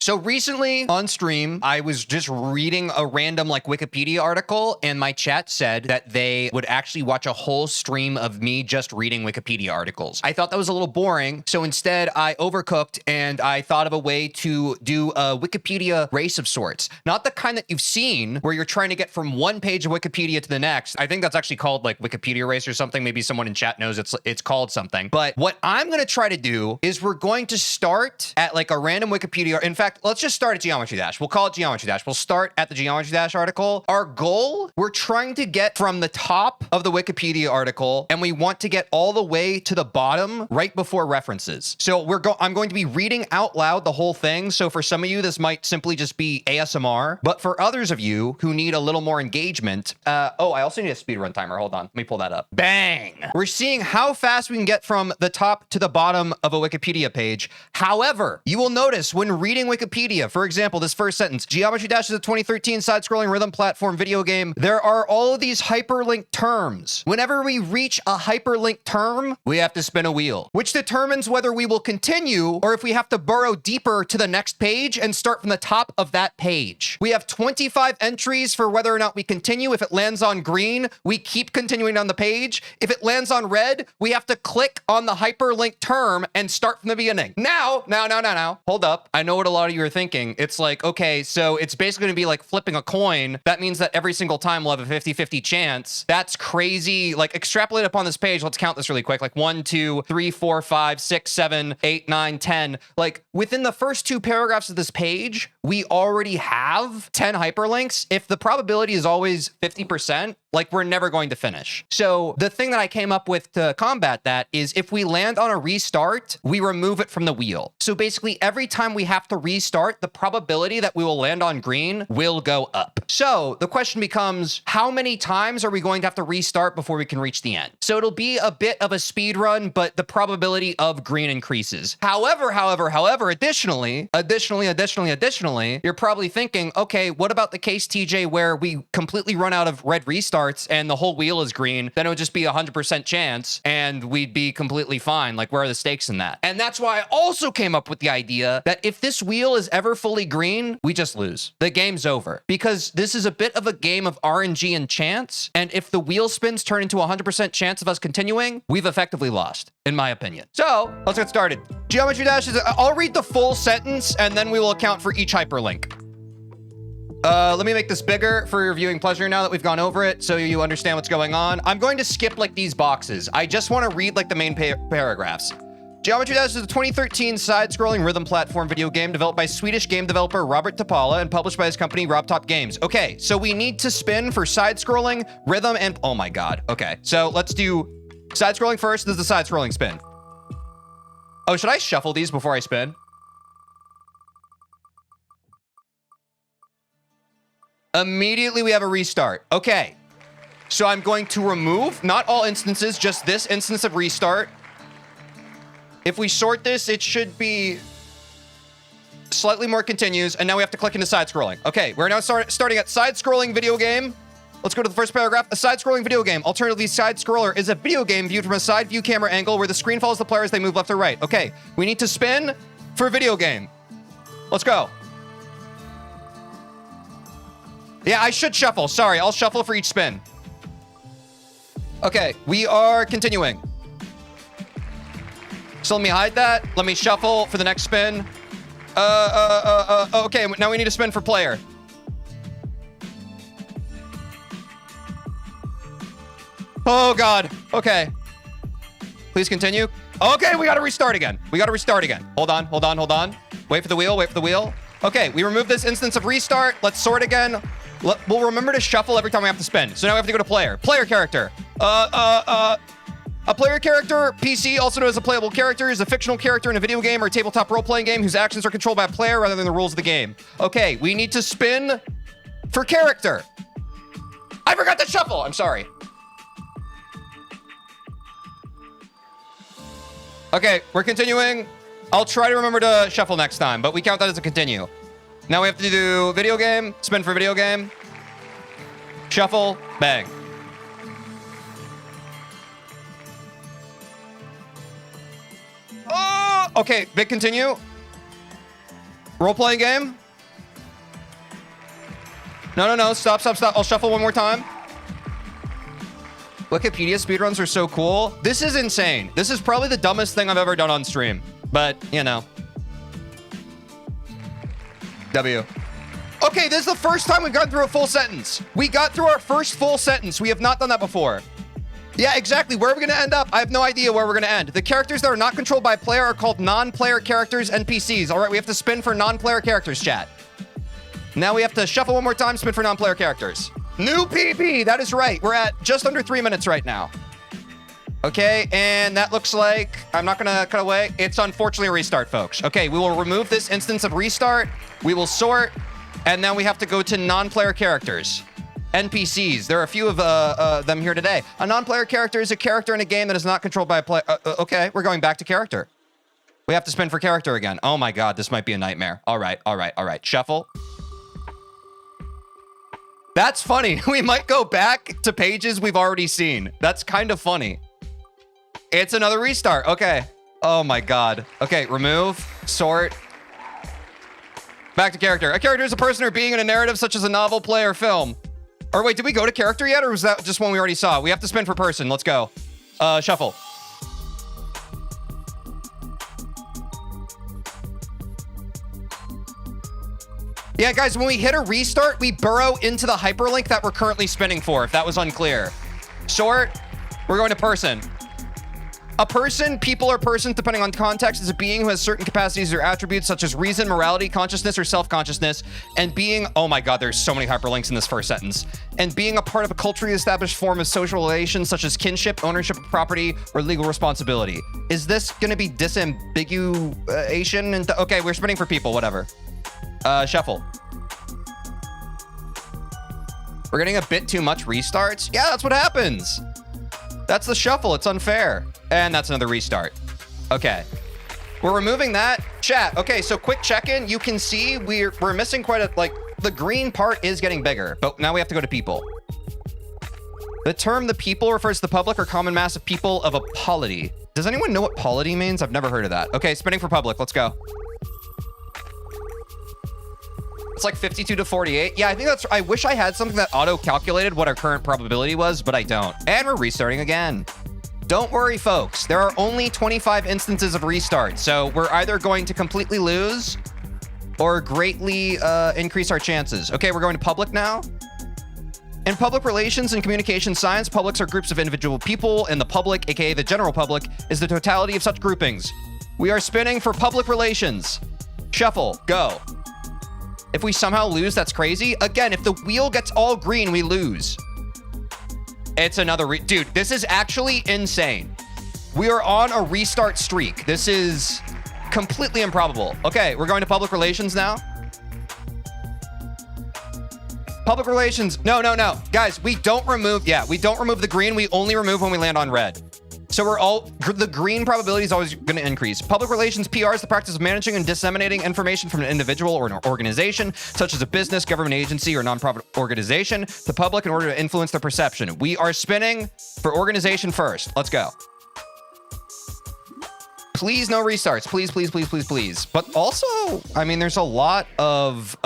So recently on stream, I was just reading a random like Wikipedia article, and my chat said that they would actually watch a whole stream of me just reading Wikipedia articles. I thought that was a little boring, so instead I overcooked and I thought of a way to do a Wikipedia race of sorts. Not the kind that you've seen where you're trying to get from one page of Wikipedia to the next. I think that's actually called like Wikipedia race or something. Maybe someone in chat knows it's called something. But what I'm going to try to do is we're going to start at like a random Wikipedia. In fact, let's just start at Geometry Dash. We'll call it Geometry Dash. We'll start at the Geometry Dash article. Our goal, we're trying to get from the top of the Wikipedia article, and we want to get all the way to the bottom right before references. So I'm going to be reading out loud the whole thing. So for some of you, this might simply just be ASMR. But for others of you who need a little more engagement, oh, I also need a speedrun timer. Hold on. Let me pull that up. Bang! We're seeing how fast we can get from the top to the bottom of a Wikipedia page. However, you will notice when reading Wikipedia, for example, this first sentence, Geometry Dash is a 2013 side-scrolling rhythm platform video game. There are all of these hyperlinked terms. Whenever we reach a hyperlinked term, we have to spin a wheel, which determines whether we will continue or if we have to burrow deeper to the next page and start from the top of that page. We have 25 entries for whether or not we continue. If it lands on green, we keep continuing on the page. If it lands on red, we have to click on the hyperlinked term and start from the beginning. Now, hold up. I know what a lot of you are thinking. It's like, okay, so it's basically going to be like flipping a coin. That means that every single time we'll have a 50-50 chance. That's crazy. Like extrapolate upon this page. Let's count this really quick. Like 1, 2, 3, 4, 5, 6, 7, 8, 9, 10. Like within the first 2 paragraphs of this page, we already have 10 hyperlinks. If the probability is always 50%, like we're never going to finish. So the thing that I came up with to combat that is if we land on a restart, we remove it from the wheel. So basically every time we have to restart, the probability that we will land on green will go up. So the question becomes, how many times are we going to have to restart before we can reach the end? So it'll be a bit of a speed run, but the probability of green increases. However, additionally, you're probably thinking, okay, what about the case, TJ, where we completely run out of red restarts and the whole wheel is green? Then it would just be 100% chance and we'd be completely fine. Like, where are the stakes in that? And that's why I also came up with the idea that if this wheel is ever fully green, we just lose. The game's over. Because this is a bit of a game of RNG and chance. And if the wheel spins turn into 100% chance of us continuing, we've effectively lost, in my opinion. So let's get started. Geometry Dash is, I'll read the full sentence and then we will account for each hyperlink. Let me make this bigger for your viewing pleasure now that we've gone over it so you understand what's going on. I'm going to skip like these boxes. I just want to read like the main paragraphs. Geometry Dash is a 2013 side-scrolling rhythm platform video game developed by Swedish game developer Robert Tapala and published by his company RobTop Games. Okay, so we need to spin for side-scrolling, rhythm, and oh my god. Okay, so let's do side-scrolling first. This is the side-scrolling spin. Oh, should I shuffle these before I spin? Immediately we have a restart. Okay, so I'm going to remove, not all instances, just this instance of restart. If we sort this, it should be slightly more continues, and now we have to click into side-scrolling. Okay, we're now starting at side-scrolling video game. Let's go to the first paragraph. A side-scrolling video game, alternatively side-scroller, is a video game viewed from a side view camera angle where the screen follows the player as they move left or right. Okay, we need to spin for video game. Let's go. Yeah, I should shuffle. Sorry, I'll shuffle for each spin. Okay, we are continuing. So let me hide that. Let me shuffle for the next spin. Okay, now we need to spin for player. Oh, God. Okay. Please continue. Okay, we got to restart again. Hold on. Wait for the wheel. Okay, we removed this instance of restart. Let's sort again. We'll remember to shuffle every time we have to spin. So now we have to go to player. Player character. A player character, PC, also known as a playable character, is a fictional character in a video game or tabletop role-playing game whose actions are controlled by a player rather than the rules of the game. Okay, we need to spin for character. I forgot to shuffle. I'm sorry. Okay, we're continuing. I'll try to remember to shuffle next time, but we count that as a continue. Now we have to do video game, spin for video game, shuffle, bang. Oh, okay, big continue. Role-playing game? No. Stop. I'll shuffle one more time. Wikipedia speedruns are so cool. This is insane. This is probably the dumbest thing I've ever done on stream. But, you know. W. Okay, this is the first time we've gone through a full sentence. We got through our first full sentence. We have not done that before. Yeah, exactly. Where are we going to end up? I have no idea where we're going to end. The characters that are not controlled by a player are called non-player characters, NPCs. All right, we have to spin for non-player characters, chat. Now we have to shuffle one more time, spin for non-player characters. New PB, that is right. We're at just under 3 minutes right now. Okay, and that looks like, I'm not gonna cut away. It's unfortunately a restart, folks. Okay, we will remove this instance of restart. We will sort, and then we have to go to non-player characters. NPCs, there are a few of them here today. A non-player character is a character in a game that is not controlled by a player. Okay, we're going back to character. We have to spin for character again. Oh my God, this might be a nightmare. All right. Shuffle. That's funny. We might go back to pages we've already seen. That's kind of funny. It's another restart. Okay. Oh my God. Okay, remove, sort. Back to character. A character is a person or being in a narrative such as a novel, play, or film. Or wait, did we go to character yet? Or was that just one we already saw? We have to spin for person. Let's go. Shuffle. Yeah, guys, when we hit a restart, we burrow into the hyperlink that we're currently spinning for, if that was unclear. Sort, we're going to person. A person, people, or person, depending on context, is a being who has certain capacities or attributes such as reason, morality, consciousness, or self-consciousness, and being, oh my God, there's so many hyperlinks in this first sentence, and being a part of a culturally established form of social relations such as kinship, ownership of property, or legal responsibility. Is this going to be disambiguation? Okay, we're spinning for people, whatever. Shuffle. We're getting a bit too much restarts. Yeah, that's what happens. That's the shuffle. It's unfair. And that's another restart. Okay. We're removing that. Chat. Okay, so quick check-in. You can see we're missing quite a, like, the green part is getting bigger, but now we have to go to people. The term the people refers to the public or common mass of people of a polity. Does anyone know what polity means? I've never heard of that. Okay, spinning for public. Let's go. It's like 52 to 48. Yeah, I think that's, I wish I had something that auto-calculated what our current probability was, but I don't. And we're restarting again. Don't worry, folks. There are only 25 instances of restart, so we're either going to completely lose or greatly increase our chances. Okay, we're going to public now. In public relations and communication science, publics are groups of individual people, and the public, aka the general public, is the totality of such groupings. We are spinning for public relations. Shuffle, go. If we somehow lose, that's crazy. Again, if the wheel gets all green, we lose. It's another dude, this is actually insane. We are on a restart streak. This is completely improbable. Okay, we're going to public relations now. Public relations. No. Guys, we don't remove, we don't remove the green. We only remove when we land on red. So the green probability is always going to increase. Public relations, PR, is the practice of managing and disseminating information from an individual or an organization, such as a business, government agency, or nonprofit organization, to the public in order to influence their perception. We are spinning for organization first. Let's go. Please, no restarts. Please. But also, I mean, there's a lot of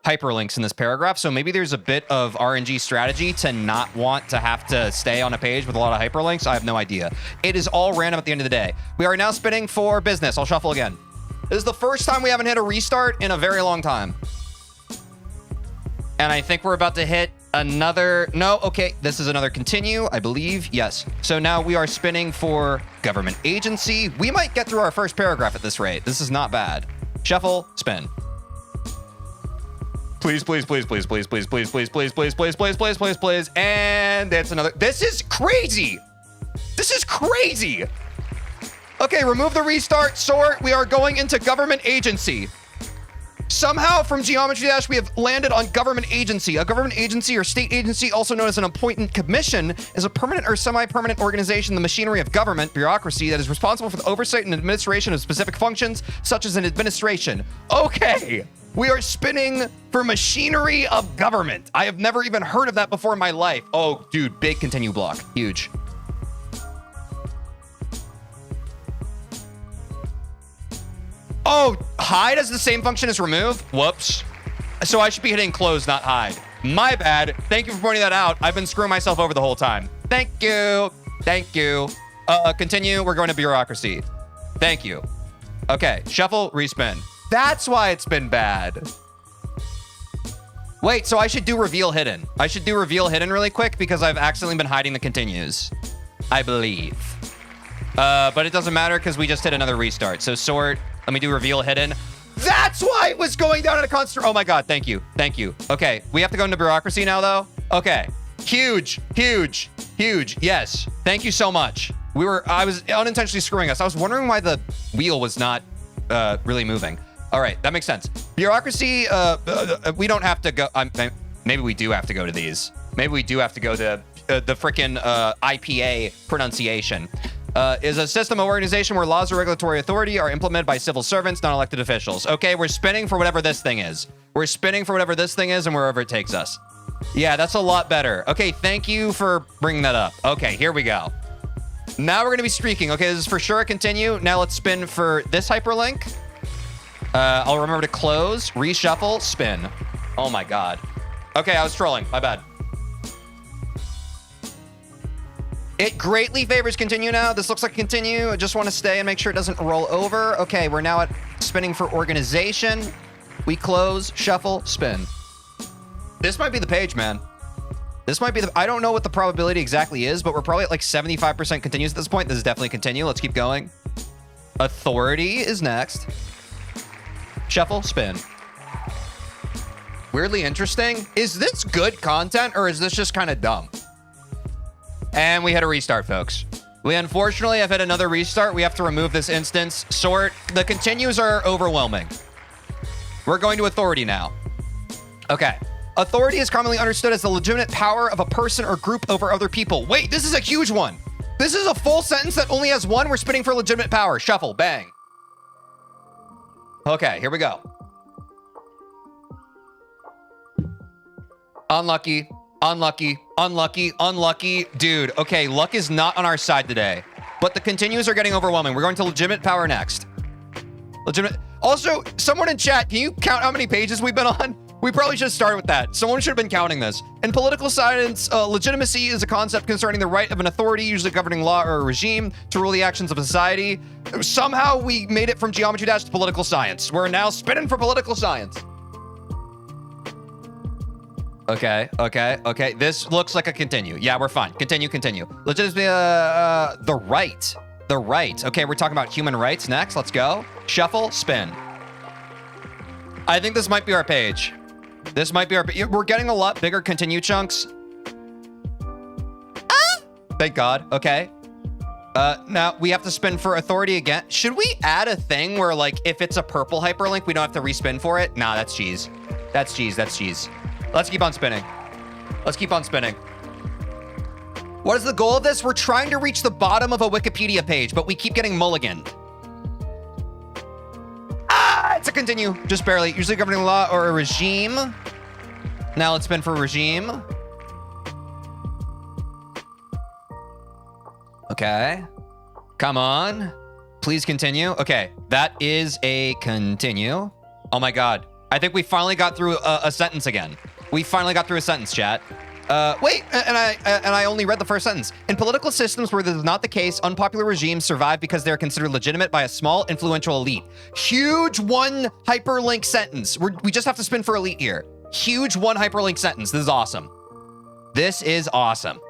hyperlinks in this paragraph, so maybe there's a bit of RNG strategy to not want to have to stay on a page with a lot of hyperlinks. I have no idea. It is all random at the end of the day. We are now spinning for business. I'll shuffle again. This is the first time we haven't hit a restart in a very long time. And I think we're about to hit another, no, okay, this is another continue, I believe, yes. So now we are spinning for government agency. We might get through our first paragraph at this rate. This is not bad. Shuffle, spin. Please. And that's another. This is crazy. Okay, remove the restart, sort. We are going into government agency. Somehow from Geometry Dash, we have landed on government agency. A government agency or state agency, also known as an appointed commission, is a permanent or semi-permanent organization, the machinery of government, bureaucracy, that is responsible for the oversight and administration of specific functions, such as an administration. Okay. We are spinning for machinery of government. I have never even heard of that before in my life. Oh, dude, big continue block. Huge. Oh, hide has the same function as remove? Whoops. So I should be hitting close, not hide. My bad. Thank you for pointing that out. I've been screwing myself over the whole time. Thank you. Thank you. Continue. We're going to bureaucracy. Thank you. Okay, shuffle, respin. That's why it's been bad. Wait, so I should do reveal hidden. I should do reveal hidden really quick because I've accidentally been hiding the continues. I believe. But it doesn't matter because we just hit another restart. So sort, let me do reveal hidden. That's why it was going down at a constant. Oh my God, thank you. Thank you. Okay, we have to go into bureaucracy now though. Okay, huge, huge, huge. Yes, thank you so much. I was unintentionally screwing us. I was wondering why the wheel was not really moving. All right, that makes sense. Bureaucracy, we don't have to go. Maybe we do have to go to these. Maybe we do have to go to the frickin' IPA pronunciation. Is a system of organization where laws or regulatory authority are implemented by civil servants, not elected officials. Okay, we're spinning for whatever this thing is. We're spinning for whatever this thing is and wherever it takes us. Yeah, that's a lot better. Okay, thank you for bringing that up. Okay, here we go. Now we're going to be streaking. Okay, this is for sure a continue. Now let's spin for this hyperlink. I'll remember to close, reshuffle, spin. Oh my God. Okay, I was trolling. My bad. It greatly favors continue now. This looks like continue. I just want to stay and make sure it doesn't roll over. Okay, we're now at spinning for organization. We close, shuffle, spin. This might be the page, man. This might be the... I don't know what the probability exactly is, but we're probably at like 75% continues at this point. This is definitely continue. Let's keep going. Authority is next. Shuffle, spin. Weirdly interesting. Is this good content or is this just kind of dumb? And we had a restart, folks. We unfortunately have had another restart. We have to remove this instance. Sort. The continues are overwhelming. We're going to authority now. Okay. Authority is commonly understood as the legitimate power of a person or group over other people. Wait, this is a huge one. This is a full sentence that only has one. We're spinning for legitimate power. Shuffle, bang. Okay, here we go. Unlucky, unlucky, unlucky, unlucky. Dude, okay, luck is not on our side today. But the continues are getting overwhelming. We're going to legitimate power next. Legitimate. Also, someone in chat, can you count how many pages we've been on? We probably should start with that. Someone should have been counting this. In political science, legitimacy is a concept concerning the right of an authority, usually governing law or a regime, to rule the actions of a society. Somehow we made it from geometry dash to political science. We're now spinning for political science. Okay, okay, okay. This looks like a continue. Yeah, we're fine. Continue, continue. Legitimacy, the right. The right. Okay, we're talking about human rights next. Let's go. Shuffle, spin. I think this might be our page. This might be our... We're getting a lot bigger continue chunks. Ah! Thank God. Okay. Now we have to spin for authority again. Should we add a thing where, like, if it's a purple hyperlink, we don't have to respin for it? Nah, that's cheese. That's cheese. That's cheese. Let's keep on spinning. Let's keep on spinning. What is the goal of this? We're trying to reach the bottom of a Wikipedia page, but we keep getting mulliganed. Ah, it's a continue. Just barely. Usually governing law or a regime. Now let's spin for regime. Okay. Come on. Please continue. Okay. That is a continue. Oh my God. I think we finally got through a sentence again. We finally got through a sentence, chat. Wait, and I only read the first sentence. In political systems where this is not the case, unpopular regimes survive because they're considered legitimate by a small, influential elite. Huge one hyperlink sentence. We just have to spin for elite here. Huge one hyperlink sentence. This is awesome. This is awesome.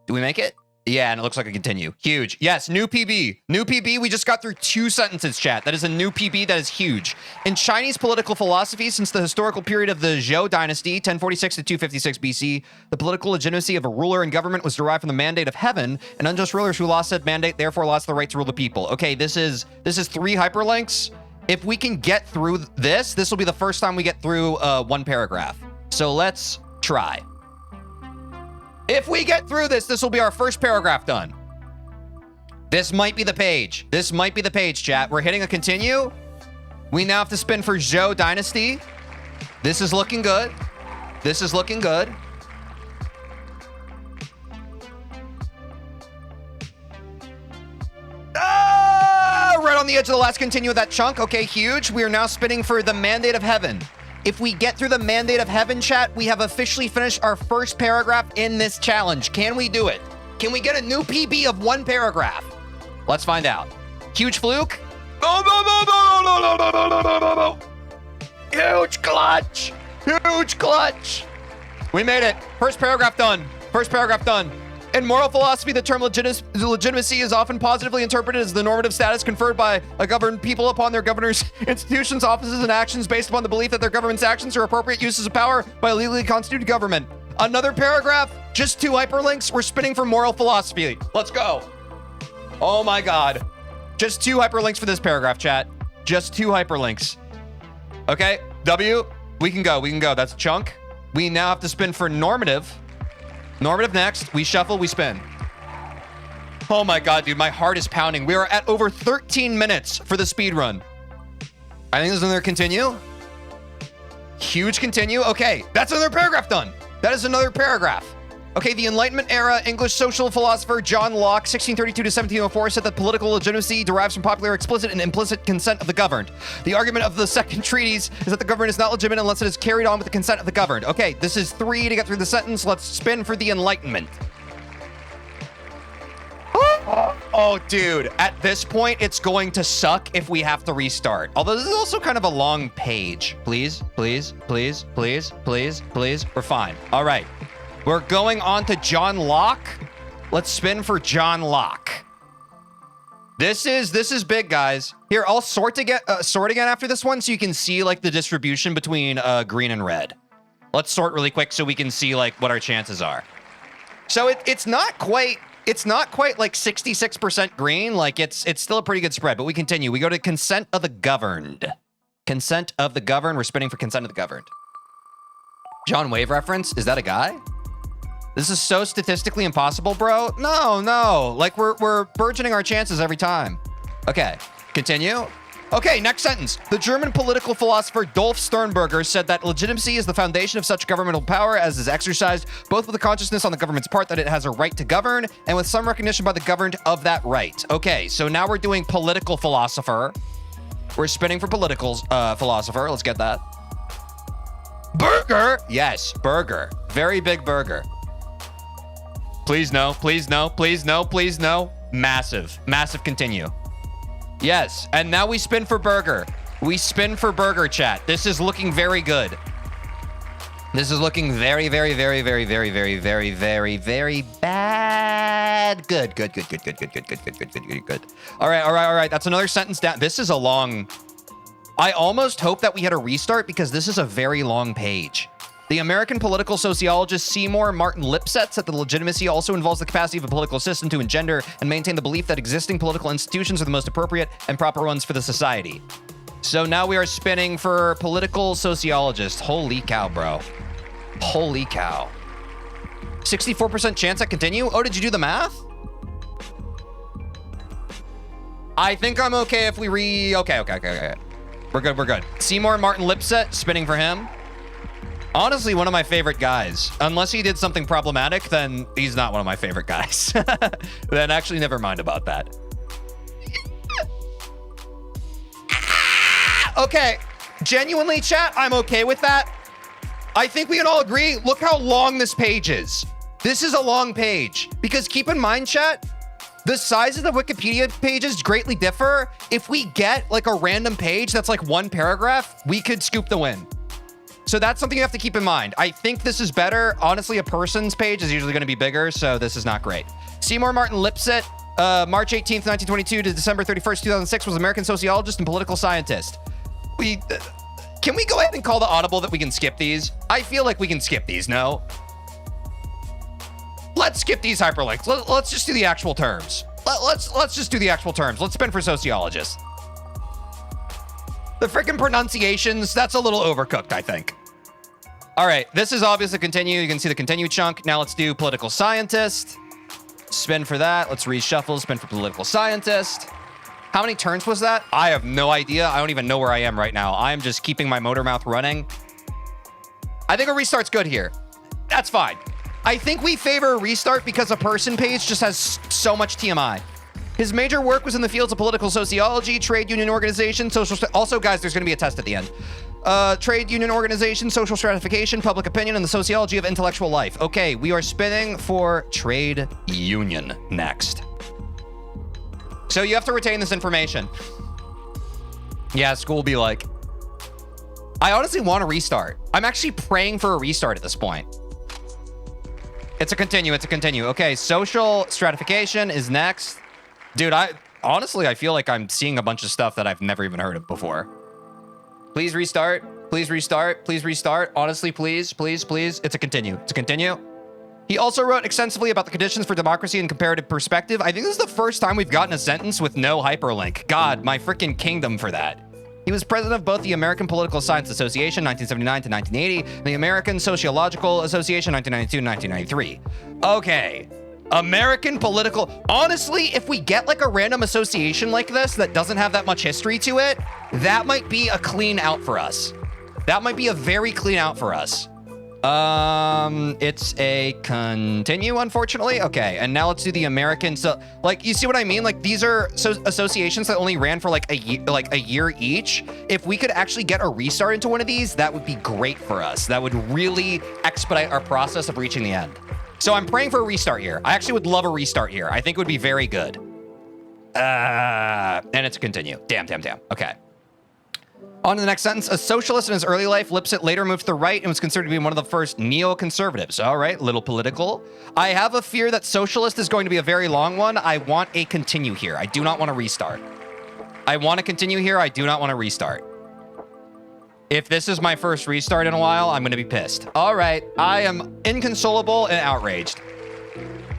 Do we make it? Yeah, and it looks like a continue. Huge. Yes, new PB. New PB. We just got through 2 sentences, chat. That is a new PB. That is huge. In Chinese political philosophy, since the historical period of the Zhou dynasty, 1046 to 256 BC, the political legitimacy of a ruler and government was derived from the mandate of heaven, and unjust rulers who lost said mandate therefore lost the right to rule the people. Okay, this is 3 hyperlinks. If we can get through this will be the first time we get through 1 paragraph. So let's try. If we get through this will be our first paragraph done. This might be the page. This might be the page, chat. We're hitting a continue. We now have to spin for Zhou Dynasty. This is looking good. This is looking good. Ah, right on the edge of the last continue of that chunk. Okay, huge. We are now spinning for the Mandate of Heaven. If we get through the Mandate of Heaven, chat, we have officially finished our first paragraph in this challenge. Can we do it? Can we get a new PB of 1 paragraph? Let's find out. Huge fluke. Huge clutch. Huge clutch. We made it. First paragraph done. First paragraph done. In moral philosophy, the term legitimacy is often positively interpreted as the normative status conferred by a governed people upon their governors, institutions, offices, and actions based upon the belief that their government's actions are appropriate uses of power by a legally constituted government. Another paragraph, just 2 hyperlinks. We're spinning for moral philosophy. Let's go. Oh my God. Just 2 hyperlinks for this paragraph, chat. Just 2 hyperlinks. Okay, W, we can go. We can go. That's a chunk. We now have to spin for normative. Normative next. We shuffle, we spin. Oh my God, dude, my heart is pounding. We are at over 13 minutes for the speed run. I think there's another continue. Huge continue. Okay, that's another paragraph done. That is another paragraph. Okay, the Enlightenment era English social philosopher John Locke, 1632 to 1704, said that political legitimacy derives from popular explicit and implicit consent of the governed. The argument of the second treatise is that the government is not legitimate unless it is carried on with the consent of the governed. Okay, this is 3 to get through the sentence. Let's spin for the Enlightenment. Oh, dude, at this point, it's going to suck if we have to restart. Although this is also kind of a long page. Please, please, please, please, please, please. We're fine. All right. We're going on to John Locke. Let's spin for John Locke. This is big, guys. Here, I'll sort again after this one so you can see like the distribution between green and red. Let's sort really quick so we can see like what our chances are. So it's not quite like 66% green. Like it's still a pretty good spread, but we continue. We go to consent of the governed. Consent of the governed. We're spinning for consent of the governed. John Wave reference. Is that a guy? This is so statistically impossible, bro. No. Like we're burgeoning our chances every time. Okay, continue. Okay, next sentence. The German political philosopher Dolf Sternberger said that legitimacy is the foundation of such governmental power as is exercised both with the consciousness on the government's part that it has a right to govern and with some recognition by the governed of that right. Okay, so now we're doing political philosopher. We're spinning for political philosopher. Let's get that. Burger. Yes, burger. Very big burger. Please no, please no, please no, please no. Massive continue. Yes, and now we spin for burger. We spin for burger, chat. This is looking very good. This is looking very, very, very, very, very, very, very, very, very bad. Good. All right. That's another sentence down. This is a long... I almost hope that we had a restart because this is a very long page. The American political sociologist Seymour Martin Lipset said that legitimacy also involves the capacity of a political system to engender and maintain the belief that existing political institutions are the most appropriate and proper ones for the society. So now we are spinning for political sociologist. Holy cow, bro. Holy cow. 64% chance at continue? Oh, did you do the math? I think I'm okay if we Okay. We're good. Seymour Martin Lipset, spinning for him. Honestly, one of my favorite guys. Unless he did something problematic, then he's not one of my favorite guys. Then actually, never mind about that. Okay, genuinely, chat, I'm okay with that. I think we can all agree, look how long this page is. This is a long page. Because keep in mind, chat, the size of the Wikipedia pages greatly differ. If we get like a random page that's like 1 paragraph, we could scoop the win. So that's something you have to keep in mind. I think this is better. Honestly, a person's page is usually going to be bigger, so this is not great. Seymour Martin Lipset, March 18th, 1922 to December 31st, 2006, was an American sociologist and political scientist. Can we go ahead and call the audible that we can skip these? I feel like we can skip these, no? Let's skip these hyperlinks. Let's just do the actual terms. Let's just do the actual terms. Let's spin for sociologists. The freaking pronunciations, that's a little overcooked, I think. All right, this is obviously continue. You can see the continue chunk. Now let's do political scientist. Spin for that. Let's reshuffle, spin for political scientist. How many turns was that? I have no idea. I don't even know where I am right now. I'm just keeping my motor mouth running. I think a restart's good here. That's fine. I think we favor a restart because a person page just has so much TMI. His major work was in the fields of political sociology, trade union organization, also, guys, there's going to be a test at the end. Trade union organization, social stratification, public opinion, and the sociology of intellectual life. Okay, we are spinning for trade union next. So you have to retain this information. Yeah, school will be like, I honestly want to restart. I'm actually praying for a restart at this point. It's a continue. It's a continue. Okay, social stratification is next. Dude, honestly, I feel like I'm seeing a bunch of stuff that I've never even heard of before. Please restart. Please restart. Please restart. Honestly, please, please, please. It's a continue. It's a continue. He also wrote extensively about the conditions for democracy and comparative perspective. I think this is the first time we've gotten a sentence with no hyperlink. God, my freaking kingdom for that. He was president of both the American Political Science Association, 1979 to 1980, and the American Sociological Association, 1992 to 1993. Okay. American political... Honestly, if we get like a random association like this that doesn't have that much history to it, that might be a clean out for us. That might be a very clean out for us. It's a continue, unfortunately. Okay, and now let's do the American. So, like, you see what I mean? Like, these are associations that only ran for like a year each. If we could actually get a restart into one of these, that would be great for us. That would really expedite our process of reaching the end. So I'm praying for a restart here. I actually would love a restart here. I think it would be very good. And it's a continue. Damn. Okay. On to the next sentence. A socialist in his early life, Lipset later moved to the right and was considered to be one of the first neoconservatives. All right, little political. I have a fear that socialist is going to be a very long one. I want a continue here. I do not want to restart. I want to continue here. I do not want to restart. If this is my first restart in a while, I'm going to be pissed. All right, I am inconsolable and outraged.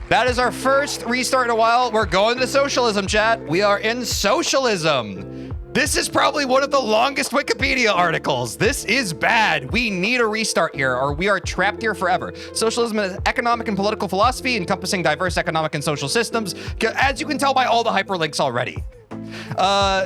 That is our first restart in a while. We're going to socialism, chat. We are in socialism. This is probably one of the longest Wikipedia articles. This is bad. We need a restart here, or we are trapped here forever. Socialism is economic and political philosophy encompassing diverse economic and social systems, as you can tell by all the hyperlinks already.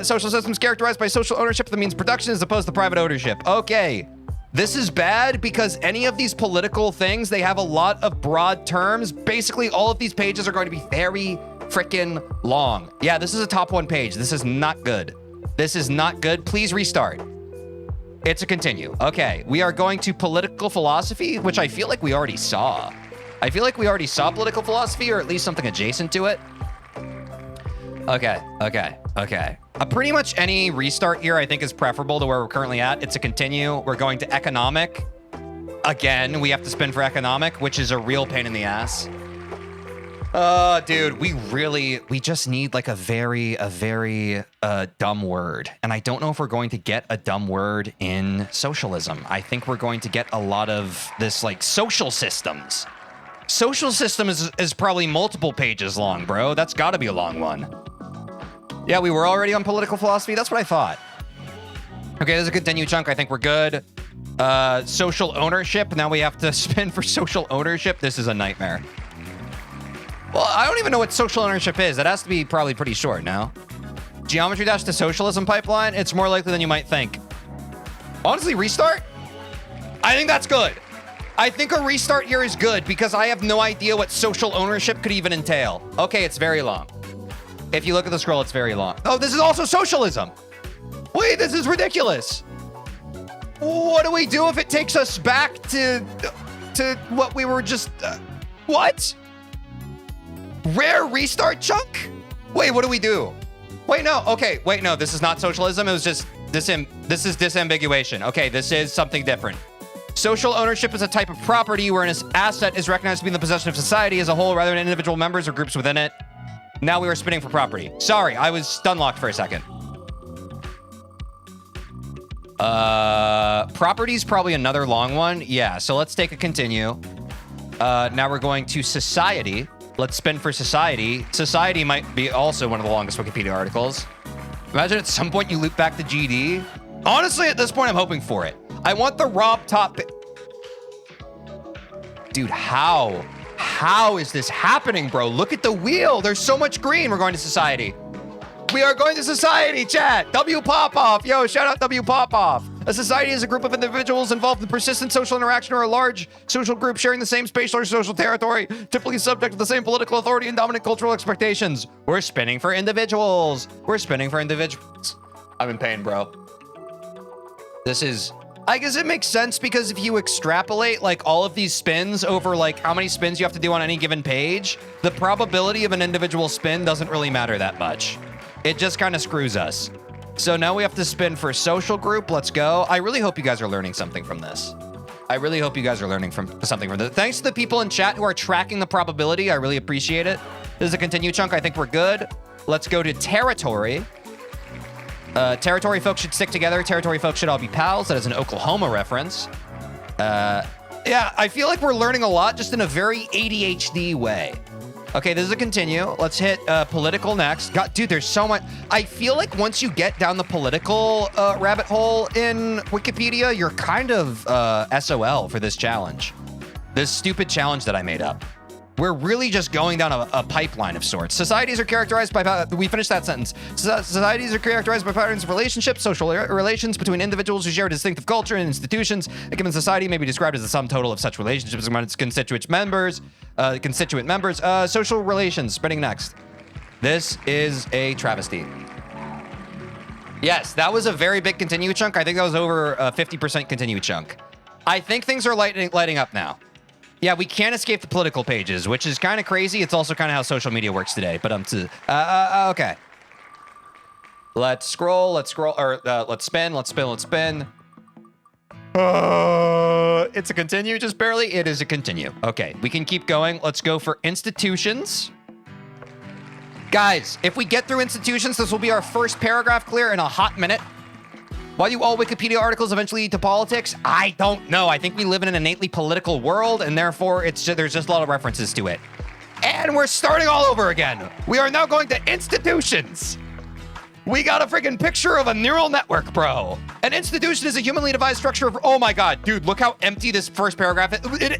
Social systems characterized by social ownership of the means of production as opposed to private ownership. Okay. This is bad because any of these political things, they have a lot of broad terms. Basically, all of these pages are going to be very freaking long. Yeah, this is a top one page. This is not good. This is not good. Please restart. It's a continue. Okay, we are going to political philosophy, which I feel like we already saw. I feel like we already saw political philosophy, or at least something adjacent to it. Okay. Pretty much any restart here I think is preferable to where we're currently at. It's a continue. We're going to economic. Again, we have to spin for economic, which is a real pain in the ass. Dude, we just need like a very dumb word. And I don't know if we're going to get a dumb word in socialism. I think we're going to get a lot of this like social systems. Social system is probably multiple pages long, bro. That's gotta be a long one. Yeah, we were already on political philosophy. That's what I thought. Okay, there's a continue chunk. I think we're good. Social ownership. Now we have to spin for social ownership. This is a nightmare. Well, I don't even know what social ownership is. That has to be probably pretty short, no? Geometry dash to socialism pipeline. It's more likely than you might think. Honestly, restart? I think that's good. I think a restart here is good because I have no idea what social ownership could even entail. Okay, it's very long. If you look at the scroll, it's very long. Oh, this is also socialism. Wait, this is ridiculous. What do we do if it takes us back to what we were just... what? Rare restart chunk? Wait, what do we do? Wait, no. Okay, wait, no. This is not socialism. It was just... this is disambiguation. Okay, this is something different. Social ownership is a type of property where an asset is recognized to be in the possession of society as a whole rather than individual members or groups within it. Now we were spinning for property. Sorry, I was stun locked for a second. Property's probably another long one. Yeah, so let's take a continue. Now we're going to society. Let's spin for society. Society might be also one of the longest Wikipedia articles. Imagine at some point you loop back to GD. Honestly, at this point, I'm hoping for it. I want the Rob top. Dude, how? How is this happening, bro? Look at the wheel. There's so much green. We're going to society. We are going to society, chat. W Popoff. Yo, shout out W Popoff. A society is a group of individuals involved in persistent social interaction or a large social group sharing the same spatial or social territory, typically subject to the same political authority and dominant cultural expectations. We're spinning for individuals. We're spinning for individuals. I'm in pain, bro. This is... I guess it makes sense because if you extrapolate like all of these spins over like how many spins you have to do on any given page, the probability of an individual spin doesn't really matter that much. It just kind of screws us. So now we have to spin for social group. Let's go. I really hope you guys are learning something from this. I really hope you guys are learning something from this. Thanks to the people in chat who are tracking the probability. I really appreciate it. This is a continue chunk. I think we're good. Let's go to territory. Territory folks should stick together. Territory folks should all be pals. That is an Oklahoma reference. Yeah, I feel like we're learning a lot just in a very ADHD way. Okay, this is a continue. Let's hit political next. God, dude, there's so much. I feel like once you get down the political rabbit hole in Wikipedia, you're kind of SOL for this challenge. This stupid challenge that I made up. We're really just going down a pipeline of sorts. Societies are characterized by... We finished that sentence. Societies are characterized by patterns of relationships, social relations between individuals who share a distinctive culture and institutions. A given society may be described as the sum total of such relationships among its constituent members. Social relations. Spinning next. This is a travesty. Yes, that was a very big continue chunk. I think that was over a 50% continue chunk. I think things are lighting up now. Yeah, we can't escape the political pages, which is kind of crazy. It's also kind of how social media works today, but okay. Let's scroll, or let's spin. It's a continue, just barely. It is a continue. Okay, we can keep going. Let's go for institutions. Guys, if we get through institutions, this will be our first paragraph clear in a hot minute. Why do all Wikipedia articles eventually lead to politics? I don't know. I think we live in an innately political world, and therefore there's just a lot of references to it. And we're starting all over again. We are now going to institutions. We got a freaking picture of a neural network, bro. An institution is a humanly devised structure of... Oh my God, dude, look how empty this first paragraph is.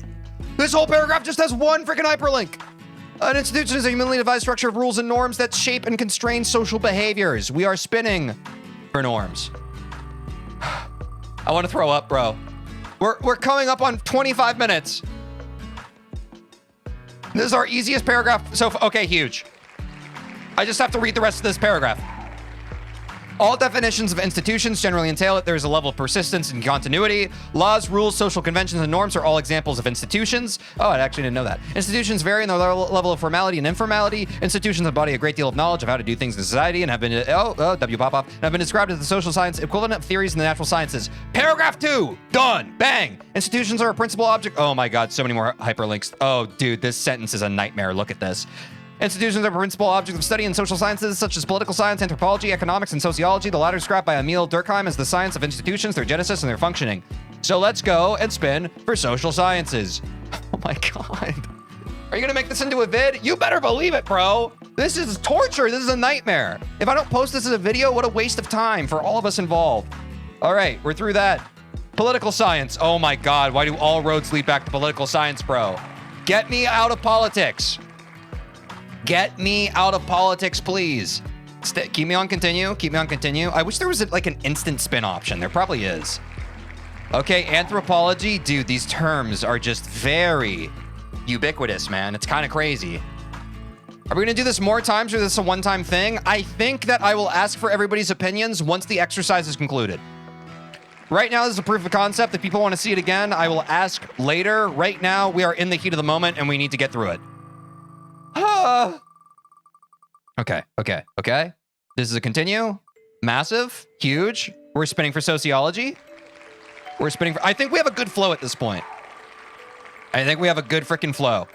This whole paragraph just has one freaking hyperlink. An institution is a humanly devised structure of rules and norms that shape and constrain social behaviors. We are spinning for norms. I want to throw up, bro. We're coming up on 25 minutes. This is our easiest paragraph. So, okay, huge. I just have to read the rest of this paragraph. All definitions of institutions generally entail that there is a level of persistence and continuity. Laws, rules, social conventions, and norms are all examples of institutions. Oh, I actually didn't know that. Institutions vary in their level of formality and informality. Institutions embody a great deal of knowledge of how to do things in society and have been, W pop off, and have been described as the social science equivalent of theories in the natural sciences. Paragraph 2, done, bang. Institutions are a principal object. Oh my God, so many more hyperlinks. Oh, dude, this sentence is a nightmare. Look at this. Institutions are principal objects of study in social sciences, such as political science, anthropology, economics, and sociology. The latter described by Emil Durkheim as the science of institutions, their genesis, and their functioning. So let's go and spin for social sciences. Oh my God. Are you gonna make this into a vid? You better believe it, bro. This is torture. This is a nightmare. If I don't post this as a video, what a waste of time for all of us involved. All right, we're through that. Political science. Oh my God, why do all roads lead back to political science, bro? Get me out of politics. Get me out of politics, please. Keep me on continue. Keep me on continue. I wish there was like an instant spin option. There probably is. Okay, anthropology. Dude, these terms are just very ubiquitous, man. It's kind of crazy. Are we going to do this more times or is this a one-time thing? I think that I will ask for everybody's opinions once the exercise is concluded. Right now, this is a proof of concept. If people want to see it again, I will ask later. Right now, we are in the heat of the moment and we need to get through it. Okay. This is a continue. Massive. Huge. We're spinning for sociology. We're spinning for... I think we have a good flow at this point. I think we have a good freaking flow.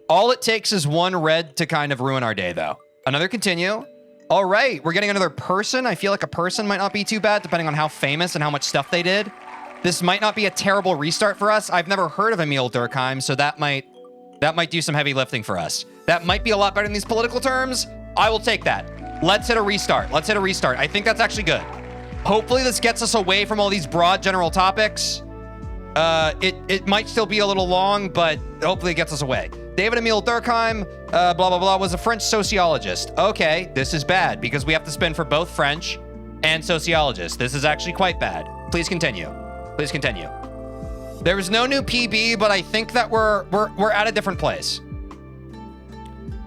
All it takes is one red to kind of ruin our day, though. Another continue. All right. We're getting another person. I feel like a person might not be too bad, depending on how famous and how much stuff they did. This might not be a terrible restart for us. I've never heard of Emil Durkheim, so that might do some heavy lifting for us. That might be a lot better than these political terms. I will take that. Let's hit a restart. I think that's actually good. Hopefully this gets us away from all these broad general topics. It might still be a little long, but hopefully it gets us away. David Emile Durkheim, blah, blah, blah, was a French sociologist. Okay, this is bad because we have to spin for both French and sociologist. This is actually quite bad. Please continue. Please continue. There is no new PB, but I think that we're at a different place.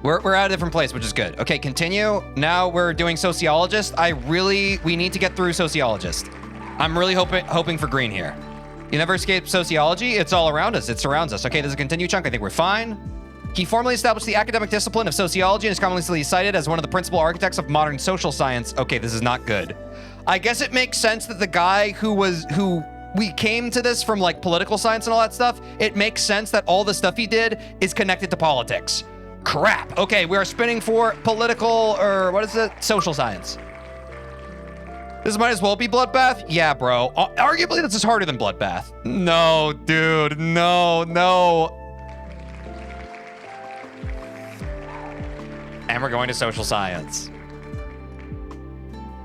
We're at a different place, which is good. Okay, continue. Now we're doing sociologist. We need to get through sociologist. I'm really hoping for green here. You never escape sociology. It's all around us. It surrounds us. Okay, there's a continue chunk. I think we're fine. He formally established the academic discipline of sociology and is commonly cited as one of the principal architects of modern social science. Okay, this is not good. I guess it makes sense that the guy who we came to this from like political science and all that stuff, it makes sense that all the stuff he did is connected to politics. Crap. Okay, we are spinning for political, or what is it? Social science. This might as well be Bloodbath? Yeah, bro. Arguably, this is harder than Bloodbath. No, dude. No. And we're going to social science.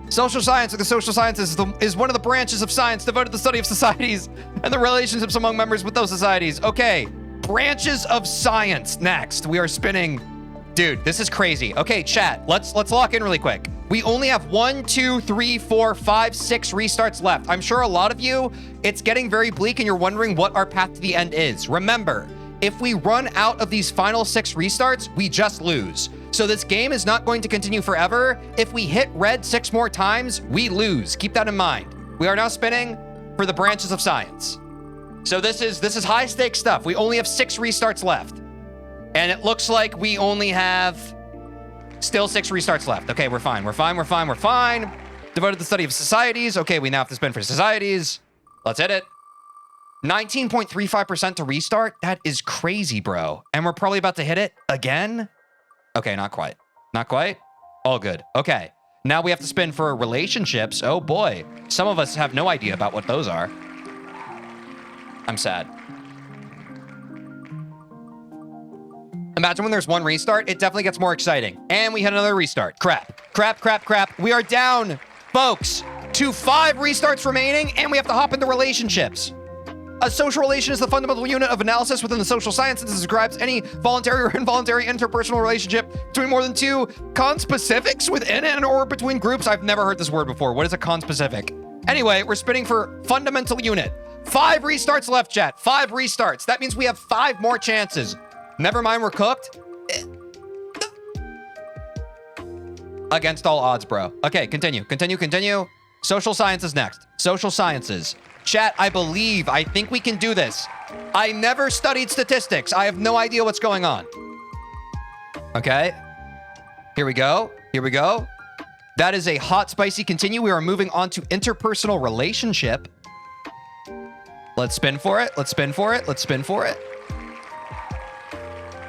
Social science, or the social sciences, is one of the branches of science devoted to the study of societies and the relationships among members with those societies. Okay, branches of science. Next, we are spinning. Dude, this is crazy. Okay, chat, let's lock in really quick. We only have 1, 2, 3, 4, 5, 6 restarts left. I'm sure a lot of you, it's getting very bleak and you're wondering what our path to the end is. Remember, if we run out of these final 6 restarts, we just lose. So this game is not going to continue forever. If we hit red 6 more times, we lose. Keep that in mind. We are now spinning for the branches of science. So this is high stakes stuff. We only have 6 restarts left. And it looks like we only have still 6 restarts left. Okay, we're fine. We're fine. Devoted to the study of societies. Okay, we now have to spin for societies. Let's hit it. 19.35% to restart. That is crazy, bro. And we're probably about to hit it again. Okay, not quite. Not quite. All good. Okay. Now we have to spin for relationships. Oh boy. Some of us have no idea about what those are. I'm sad. Imagine when there's 1 restart, it definitely gets more exciting. And we had another restart. Crap. We are down, folks, to 5 restarts remaining, and we have to hop into relationships. A social relation is the fundamental unit of analysis within the social sciences. It describes any voluntary or involuntary interpersonal relationship between more than 2 conspecifics within and or between groups. I've never heard this word before. What is a conspecific? Anyway, we're spinning for fundamental unit. 5 restarts left, chat. 5 restarts. That means we have 5 more chances. Never mind, we're cooked. Against all odds, bro. Okay, continue. Social sciences next. Social sciences. Chat, I think we can do this. I never studied statistics. I have no idea what's going on. Okay. Here we go. That is a hot, spicy continue. We are moving on to interpersonal relationship. Let's spin for it.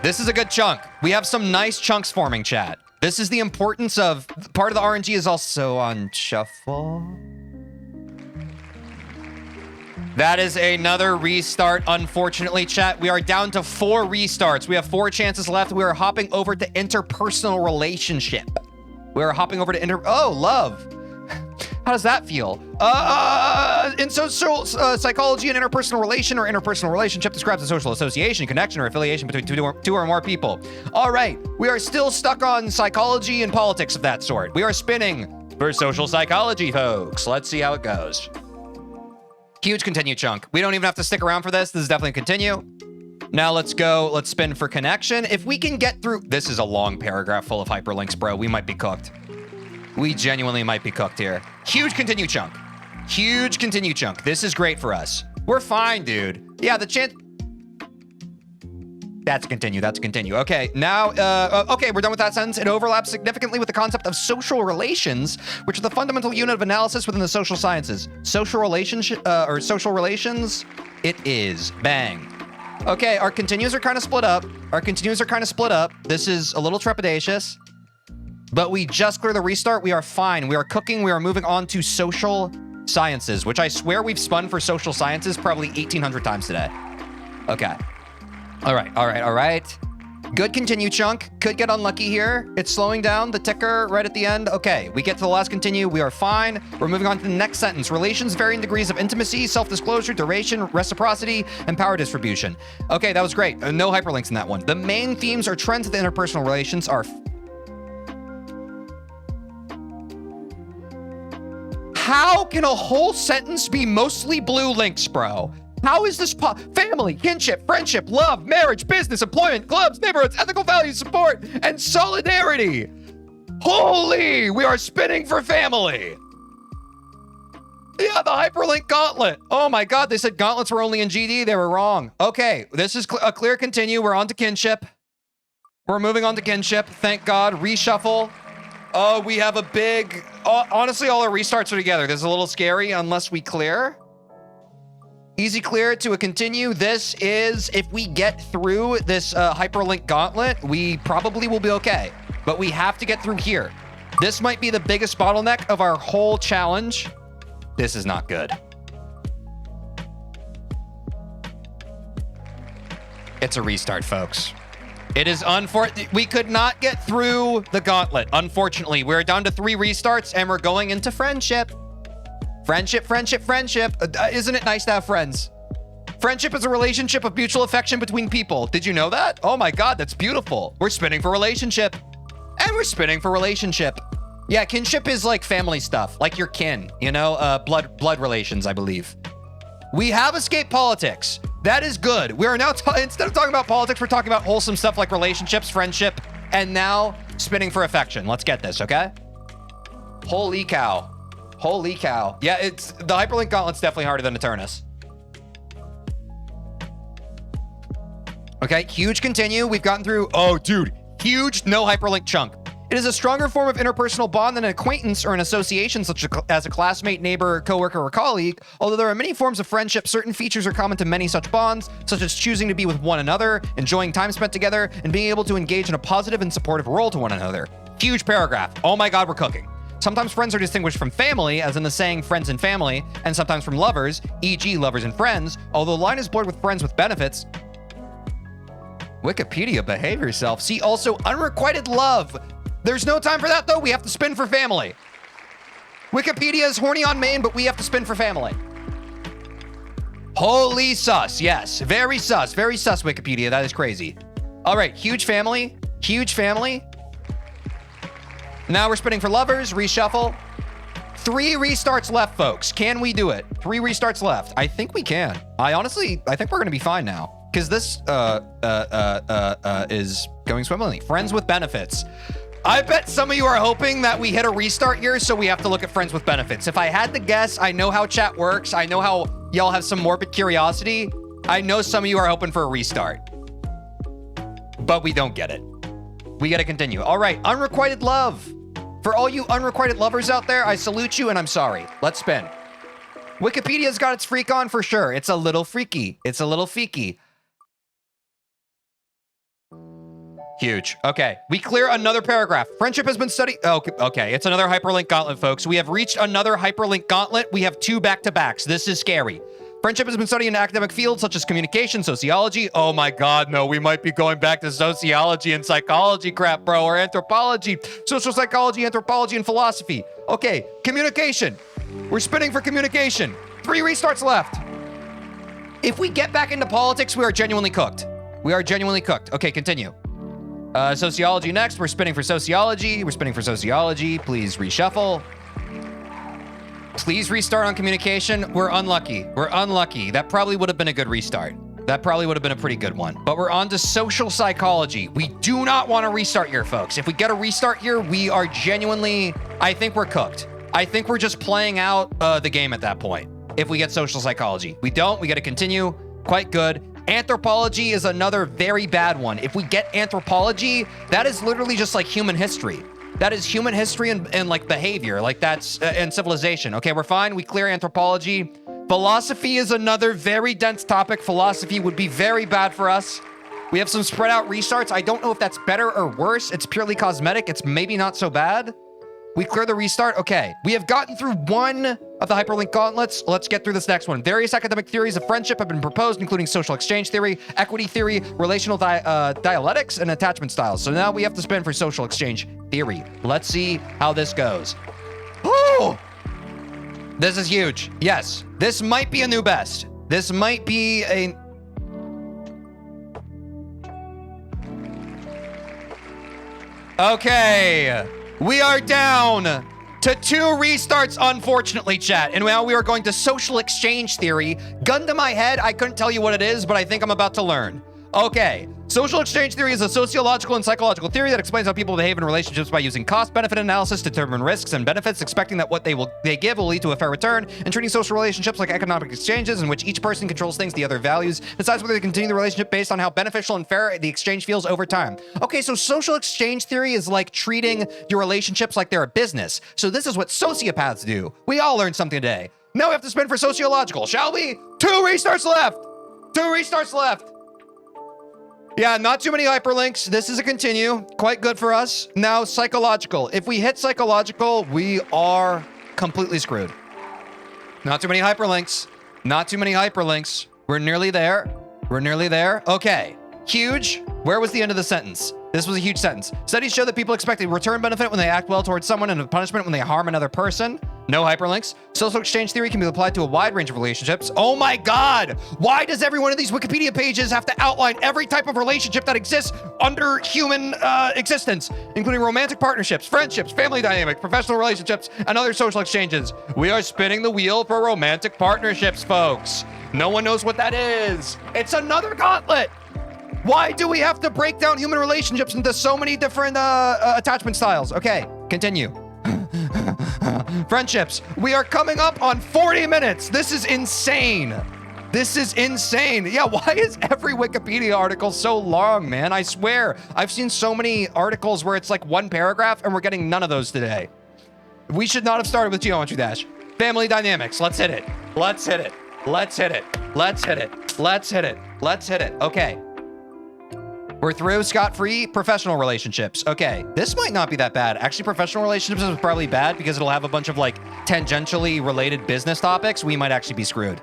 This is a good chunk. We have some nice chunks forming, chat. This is the importance of, part of the RNG is also on shuffle. That is another restart, unfortunately, chat. We are down to 4 restarts. We have 4 chances left. We are hopping over to interpersonal relationship. We are hopping over to oh, love. How does that feel? In social psychology, an interpersonal relation or interpersonal relationship describes a social association, connection, or affiliation between two or more people. All right, we are still stuck on psychology and politics of that sort. We are spinning for social psychology, folks. Let's see how it goes. Huge continue chunk. We don't even have to stick around for this. This is definitely a continue. Now let's go. Let's spin for connection. If we can get through... This is a long paragraph full of hyperlinks, bro. We might be cooked. We genuinely might be cooked here. Huge continue chunk. This is great for us. We're fine, dude. Yeah, the chance... That's a continue. Okay, now, okay, we're done with that sentence. It overlaps significantly with the concept of social relations, which is the fundamental unit of analysis within the social sciences. Social relationship, or social relations, it is. Bang. Okay, our continues are kind of split up. This is a little trepidatious, but we just clear the restart. We are fine. We are cooking. We are moving on to social sciences, which I swear we've spun for social sciences probably 1,800 times today. Okay. All right. Good continue chunk. Could get unlucky here. It's slowing down the ticker right at the end. Okay, we get to the last continue. We are fine. We're moving on to the next sentence. Relations, varying degrees of intimacy, self-disclosure, duration, reciprocity, and power distribution. Okay, that was great. No hyperlinks in that one. The main themes or trends of the interpersonal relations are... How can a whole sentence be mostly blue links, bro? How is this family, kinship, friendship, love, marriage, business, employment, clubs, neighborhoods, ethical values, support, and solidarity? Holy, we are spinning for family. Yeah, the hyperlink gauntlet. Oh my God, they said gauntlets were only in GD. They were wrong. Okay, this is a clear continue. We're on to kinship. We're moving on to kinship. Thank God. Reshuffle. Oh, we have a big... honestly, all our restarts are together. This is a little scary unless we clear. Easy clear to a continue. This is, if we get through this hyperlink gauntlet, we probably will be okay. But we have to get through here. This might be the biggest bottleneck of our whole challenge. This is not good. It's a restart, folks. It is unfortunate. We could not get through the gauntlet. Unfortunately, we're down to 3 restarts and we're going into friendship. Friendship, friendship, friendship. Isn't it nice to have friends? Friendship is a relationship of mutual affection between people. Did you know that? Oh my God, that's beautiful. We're spinning for relationship. And we're spinning for relationship. Yeah, kinship is like family stuff, like your kin, you know, blood relations, I believe. We have escaped politics. That is good. We are now, instead of talking about politics, we're talking about wholesome stuff like relationships, friendship, and now spinning for affection. Let's get this, okay? Holy cow. Holy cow. Yeah, it's the hyperlink gauntlet's definitely harder than Eternus. Okay, huge continue. We've gotten through, oh, dude, huge no hyperlink chunk. It is a stronger form of interpersonal bond than an acquaintance or an association, such as a classmate, neighbor, coworker, or colleague. Although there are many forms of friendship, certain features are common to many such bonds, such as choosing to be with one another, enjoying time spent together, and being able to engage in a positive and supportive role to one another. Huge paragraph. Oh my God, we're cooking. Sometimes friends are distinguished from family, as in the saying friends and family, and sometimes from lovers, e.g. lovers and friends, although the line is blurred with friends with benefits. Wikipedia, behave yourself. See also unrequited love. There's no time for that though. We have to spin for family. Wikipedia is horny on main, but we have to spin for family. Holy sus. Yes, very sus Wikipedia. That is crazy. All right, huge family, huge family. Now we're spinning for lovers, reshuffle. 3 restarts left, folks. Can we do it? 3 restarts left. I think we can. I think we're gonna be fine now. Because this is going swimmingly. Friends with benefits. I bet some of you are hoping that we hit a restart here, so we have to look at friends with benefits. If I had to guess, I know how chat works. I know how y'all have some morbid curiosity. I know some of you are hoping for a restart. But we don't get it. We gotta continue. All right, unrequited love. For all you unrequited lovers out there, I salute you and I'm sorry. Let's spin. Wikipedia's got its freak on for sure. It's a little freaky. It's a little freaky. Huge. Okay, we clear another paragraph. Friendship has been studied. Oh, okay, it's another hyperlink gauntlet, folks. We have reached another hyperlink gauntlet. We have 2 back-to-backs. This is scary. Friendship has been studied in academic fields such as communication, sociology. Oh my God, no, we might be going back to sociology and psychology crap, bro, or anthropology, social psychology, anthropology, and philosophy. Okay, communication. We're spinning for communication. 3 restarts left. If we get back into politics, we are genuinely cooked. We are genuinely cooked. Okay, continue. Sociology next. We're spinning for sociology. We're spinning for sociology. Please reshuffle. Please restart on communication. We're unlucky. We're unlucky. That probably would have been a good restart. That probably would have been a pretty good one. But we're on to social psychology. We do not want to restart here, folks. If we get a restart here, we are genuinely... I think we're cooked. I think we're just playing out the game at that point. If we get social psychology. We don't. We got to continue. Quite good. Anthropology is another very bad one. If we get anthropology, that is literally just like human history. That is human history and like behavior, like that's and civilization. Okay, we're fine. We clear anthropology. Philosophy is another very dense topic. Philosophy would be very bad for us. We have some spread out restarts. I don't know if that's better or worse. It's purely cosmetic. It's maybe not so bad. We clear the restart. Okay, we have gotten through 1 of the hyperlink gauntlets. Let's get through this next one. Various academic theories of friendship have been proposed, including social exchange theory, equity theory, relational dialectics, and attachment styles. So now we have to spin for social exchange theory. Let's see how this goes. Oh! This is huge. Yes, this might be a new best. This might be a... Okay, we are down to 2 restarts, unfortunately, chat. And now we are going to social exchange theory. Gun to my head, I couldn't tell you what it is, but I think I'm about to learn. Okay, social exchange theory is a sociological and psychological theory that explains how people behave in relationships by using cost-benefit analysis to determine risks and benefits, expecting that what they give will lead to a fair return, and treating social relationships like economic exchanges in which each person controls things the other values, decides whether they continue the relationship based on how beneficial and fair the exchange feels over time. Okay, so social exchange theory is like treating your relationships like they're a business. So this is what sociopaths do. We all learned something today. Now we have to spin for sociological, shall we? 2 restarts left. 2 restarts left. Yeah, not too many hyperlinks. This is a continue. Quite good for us. Now, psychological. If we hit psychological, we are completely screwed. Not too many hyperlinks. Not too many hyperlinks. We're nearly there. We're nearly there. Okay. Huge. Where was the end of the sentence? This was a huge sentence. Studies show that people expect a return benefit when they act well towards someone and a punishment when they harm another person. No hyperlinks. Social exchange theory can be applied to a wide range of relationships. Oh my God. Why does every one of these Wikipedia pages have to outline every type of relationship that exists under human existence, including romantic partnerships, friendships, family dynamics, professional relationships, and other social exchanges? We are spinning the wheel for romantic partnerships, folks. No one knows what that is. It's another gauntlet. Why do we have to break down human relationships into so many different attachment styles? Okay, continue. Friendships. We are coming up on 40 minutes. This is insane. This is insane. Yeah, why is every Wikipedia article so long, man? I swear, I've seen so many articles where it's like 1 paragraph and we're getting none of those today. We should not have started with Geometry Dash. Family dynamics. Let's hit it. Let's hit it. Let's hit it. Let's hit it. Let's hit it. Let's hit it. Okay. We're through scot-free. Professional relationships. Okay, this might not be that bad. Actually, professional relationships is probably bad because it'll have a bunch of like tangentially related business topics. We might actually be screwed.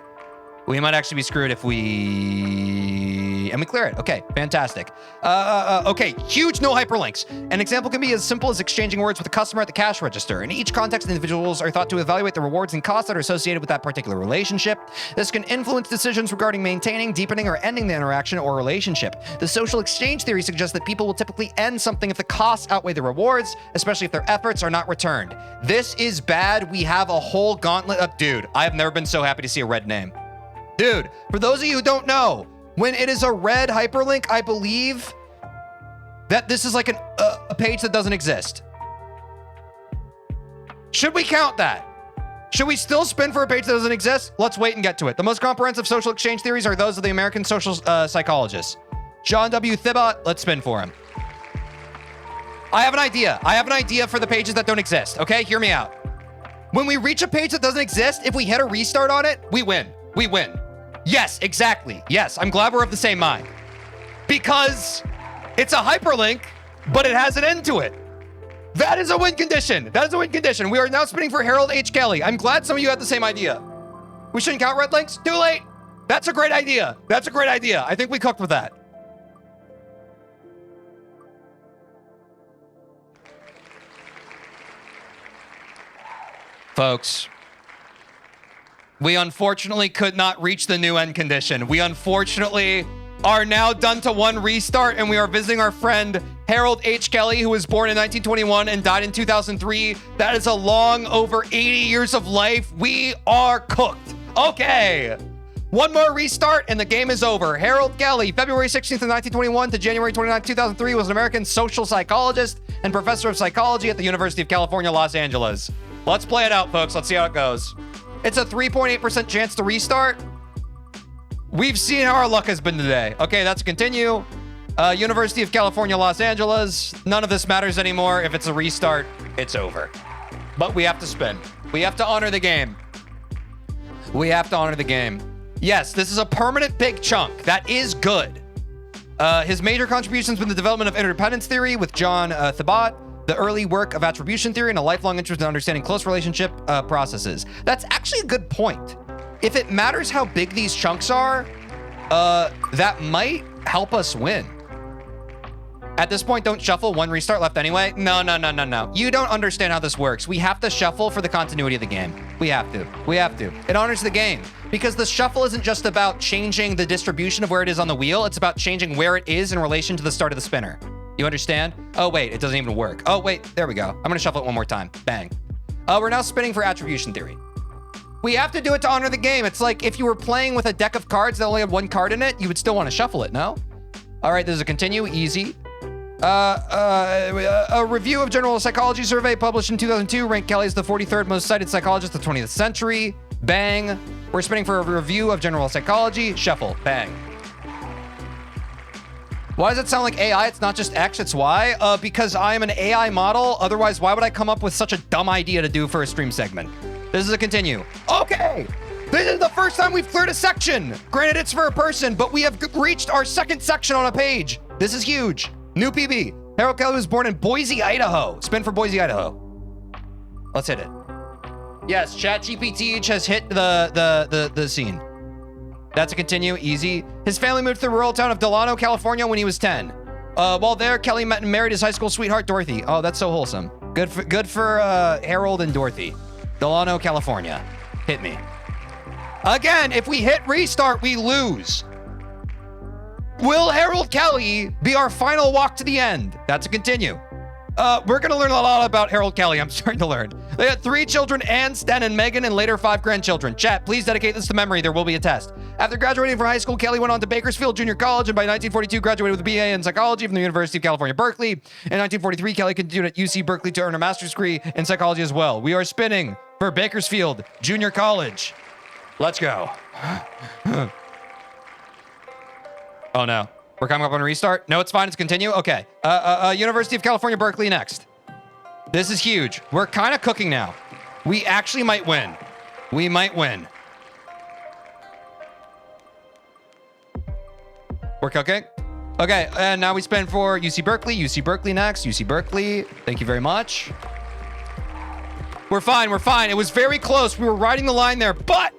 We might actually be screwed if we... And we clear it. Okay, fantastic. Okay, huge no hyperlinks. An example can be as simple as exchanging words with a customer at the cash register. In each context, individuals are thought to evaluate the rewards and costs that are associated with that particular relationship. This can influence decisions regarding maintaining, deepening, or ending the interaction or relationship. The social exchange theory suggests that people will typically end something if the costs outweigh the rewards, especially if their efforts are not returned. This is bad. We have a whole gauntlet of... Dude, I have never been so happy to see a red name. Dude, for those of you who don't know, when it is a red hyperlink, I believe that this is like a page that doesn't exist. Should we count that? Should we still spin for a page that doesn't exist? Let's wait and get to it. The most comprehensive social exchange theories are those of the American social psychologists. John W. Thibault, let's spin for him. I have an idea. I have an idea for the pages that don't exist, okay? Hear me out. When we reach a page that doesn't exist, if we hit a restart on it, we win. We win. Yes, exactly. Yes, I'm glad we're of the same mind. Because it's a hyperlink, but it has an end to it. That is a win condition. That is a win condition. We are now spinning for Harold H. Kelly. I'm glad some of you had the same idea. We shouldn't count red links? Too late. That's a great idea. That's a great idea. I think we cooked with that. Folks, we unfortunately could not reach the new end condition. We unfortunately are now done to 1 restart, and we are visiting our friend Harold H. Kelly, who was born in 1921 and died in 2003. That is a long over 80 years of life. We are cooked. Okay. 1 more restart and the game is over. Harold Kelly, February 16th of 1921 to January 29th, 2003, was an American social psychologist and professor of psychology at the University of California, Los Angeles. Let's play it out, folks. Let's see how it goes. It's a 3.8% chance to restart. We've seen how our luck has been today. Okay, that's continue. University of California, Los Angeles. None of this matters anymore. If it's a restart, it's over. But we have to spin. We have to honor the game. We have to honor the game. Yes, this is a permanent big chunk. That is good. His major contributions been the development of interdependence theory with John Thibault. the early work of attribution theory and a lifelong interest in understanding close relationship processes. That's actually a good point. If it matters how big these chunks are, that might help us win. At this point, don't shuffle. One restart left anyway. No. You don't understand how this works. We have to shuffle for the continuity of the game. We have to. It honors the game. Because the shuffle isn't just about changing the distribution of where it is on the wheel. It's about changing where it is in relation to the start of the spinner. You understand? Oh, wait, it doesn't even work. Oh, wait, there we go. I'm gonna shuffle it one more time. Bang. We're now spinning for attribution theory. We have to do it to honor the game. It's like if you were playing with a deck of cards that only had one card in it, you would still want to shuffle it, no? All right, this is a continue, easy. A review of general psychology survey published in 2002 ranked Kelly as the 43rd most cited psychologist of the 20th century. Bang. We're spinning for a review of general psychology. Shuffle. Bang. Why does it sound like AI? It's not just X, it's Y. Because I am an AI model. Otherwise, why would I come up with such a dumb idea to do for a stream segment? This is a continue. Okay. This is the first time we've cleared a section. Granted, it's for a person, but we have reached our second section on a page. This is huge. New PB. Harold Kelly was born in Boise, Idaho. Spin for Boise, Idaho. Let's hit it. Yes, ChatGPT has hit the scene. That's a continue, easy. His family moved to the rural town of Delano, California when he was 10. While there, Kelly met and married his high school sweetheart, Dorothy. Oh, that's so wholesome. Good for Harold and Dorothy. Delano, California. Hit me. Again, if we hit restart, we lose. Will Harold Kelly be our final walk to the end? That's a continue. We're going to learn a lot about Harold Kelly. I'm starting to learn. They had 3 children, Anne, Sten, and Megan, and later 5 grandchildren. Chat, please dedicate this to memory. There will be a test. After graduating from high school, Kelly went on to Bakersfield Junior College, and by 1942 graduated with a BA in psychology from the University of California, Berkeley. In 1943, Kelly continued at UC Berkeley to earn a master's degree in psychology as well. We are spinning for Bakersfield Junior College. Let's go. Oh, no. We're coming up on a restart? No, it's fine. It's continue. Okay. University of California, Berkeley next. This is huge. We're kind of cooking now. We actually might win. We might win. We're cooking. Okay, and now we spin for UC Berkeley. UC Berkeley next. UC Berkeley. Thank you very much. We're fine. We're fine. It was very close. We were riding the line there, but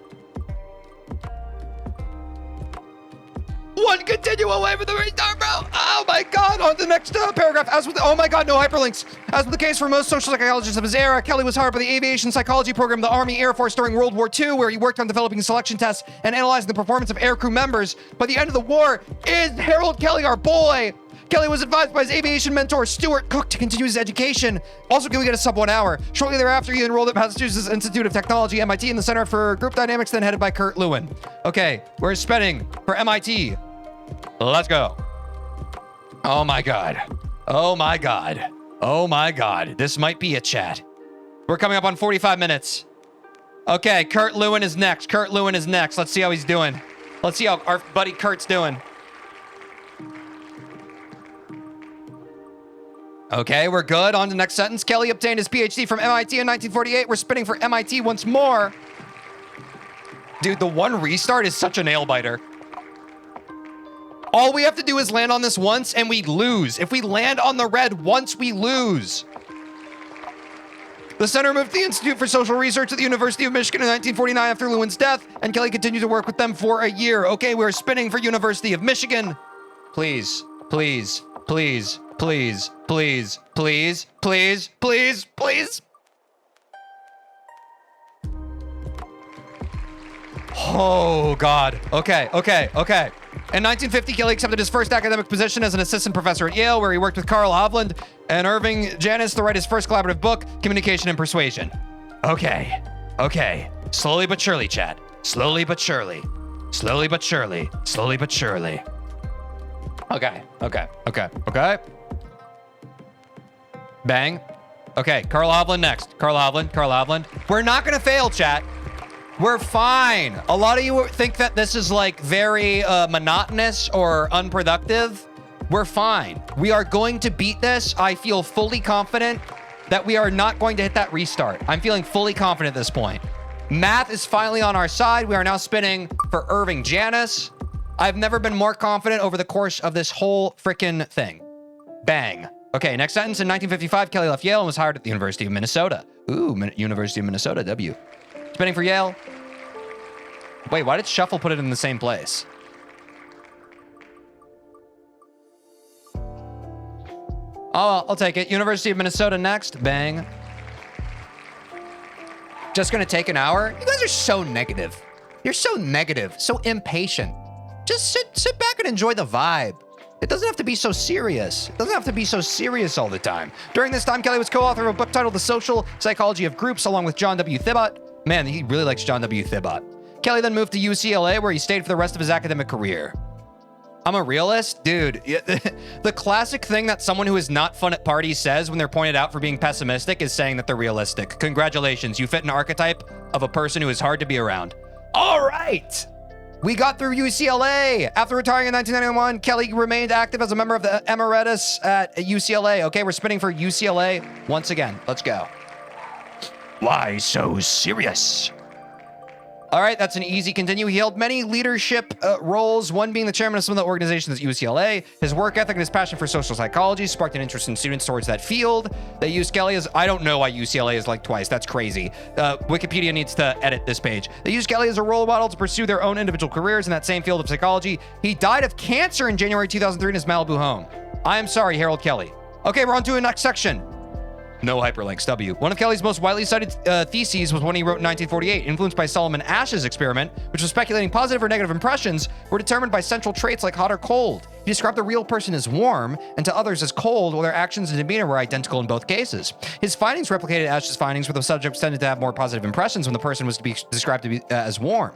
one continue away from the restart, bro. Oh my God. On to the next paragraph. Oh my God, no hyperlinks. As with the case for most social psychologists of his era, Kelly was hired by the aviation psychology program of the Army Air Force during World War II, where he worked on developing selection tests and analyzing the performance of aircrew members. By the end of the war, is Harold Kelly our boy? Kelly was advised by his aviation mentor, Stuart Cook, to continue his education. Also, can we get a sub 1 hour? Shortly thereafter, he enrolled at Massachusetts Institute of Technology, MIT, in the Center for Group Dynamics, then headed by Kurt Lewin. Okay, we're spinning for MIT. Let's go. Oh my God. Oh my God. Oh my God. This might be a chat. We're coming up on 45 minutes. Okay, Kurt Lewin is next. Kurt Lewin is next. Let's see how he's doing. Let's see how our buddy Kurt's doing. Okay, we're good. On to the next sentence. Kelly obtained his PhD from MIT in 1948. We're spinning for MIT once more. Dude, the one restart is such a nail biter. All we have to do is land on this once and we lose. If we land on the red once, we lose. The center moved to the Institute for Social Research at the University of Michigan in 1949 after Lewin's death, and Kelly continued to work with them for a year. Okay, we're spinning for University of Michigan. Please, please, please, please, please, please, please, please, please. Oh, God. Okay, okay, okay. In 1950, Kelly accepted his first academic position as an assistant professor at Yale, where he worked with Carl Hovland and Irving Janis to write his first collaborative book, Communication and Persuasion. Okay, okay. Slowly but surely, chat. Slowly but surely. Slowly but surely. Slowly but surely. Okay, okay, okay, okay. Bang. Okay, Carl Hovland next. Carl Hovland, Carl Hovland. We're not gonna fail, chat. We're fine. A lot of you think that this is like very monotonous or unproductive. We're fine. We are going to beat this. I feel fully confident that we are not going to hit that restart. I'm feeling fully confident at this point. Math is finally on our side. We are now spinning for Irving Janis. I've never been more confident over the course of this whole freaking thing. Bang. Okay, next sentence. In 1955, Kelly left Yale and was hired at the University of Minnesota. Ooh, University of Minnesota, W. Spinning for Yale. Wait, why did Shuffle put it in the same place? Oh, I'll take it. University of Minnesota next. Bang. Just gonna take an hour? You guys are so negative. You're so negative, so impatient. Just sit back and enjoy the vibe. It doesn't have to be so serious. It doesn't have to be so serious all the time. During this time, Kelly was co-author of a book titled The Social Psychology of Groups, along with John W. Thibaut. Man, he really likes John W. Thibaut. Kelly then moved to UCLA, where he stayed for the rest of his academic career. I'm a realist? Dude, the classic thing that someone who is not fun at parties says when they're pointed out for being pessimistic is saying that they're realistic. Congratulations, you fit an archetype of a person who is hard to be around. All right. We got through UCLA. After retiring in 1991, Kelly remained active as a member of the Emeritus at UCLA. Okay, we're spinning for UCLA once again. Let's go. Why so serious? All right, that's an easy continue. He held many leadership roles, one being the chairman of some of the organizations at UCLA. His work ethic and his passion for social psychology sparked an interest in students towards that field. They used Kelly as, I don't know why UCLA is like twice. That's crazy. Wikipedia needs to edit this page. They used Kelly as a role model to pursue their own individual careers in that same field of psychology. He died of cancer in January 2003 in his Malibu home. I am sorry, Harold Kelly. Okay, we're on to the next section. No hyperlinks, W. One of Kelly's most widely cited theses was one he wrote in 1948, influenced by Solomon Ash's experiment, which was speculating positive or negative impressions were determined by central traits like hot or cold. He described the real person as warm and to others as cold, while their actions and demeanor were identical in both cases. His findings replicated Ash's findings, where the subjects tended to have more positive impressions when the person was to be described to be as warm.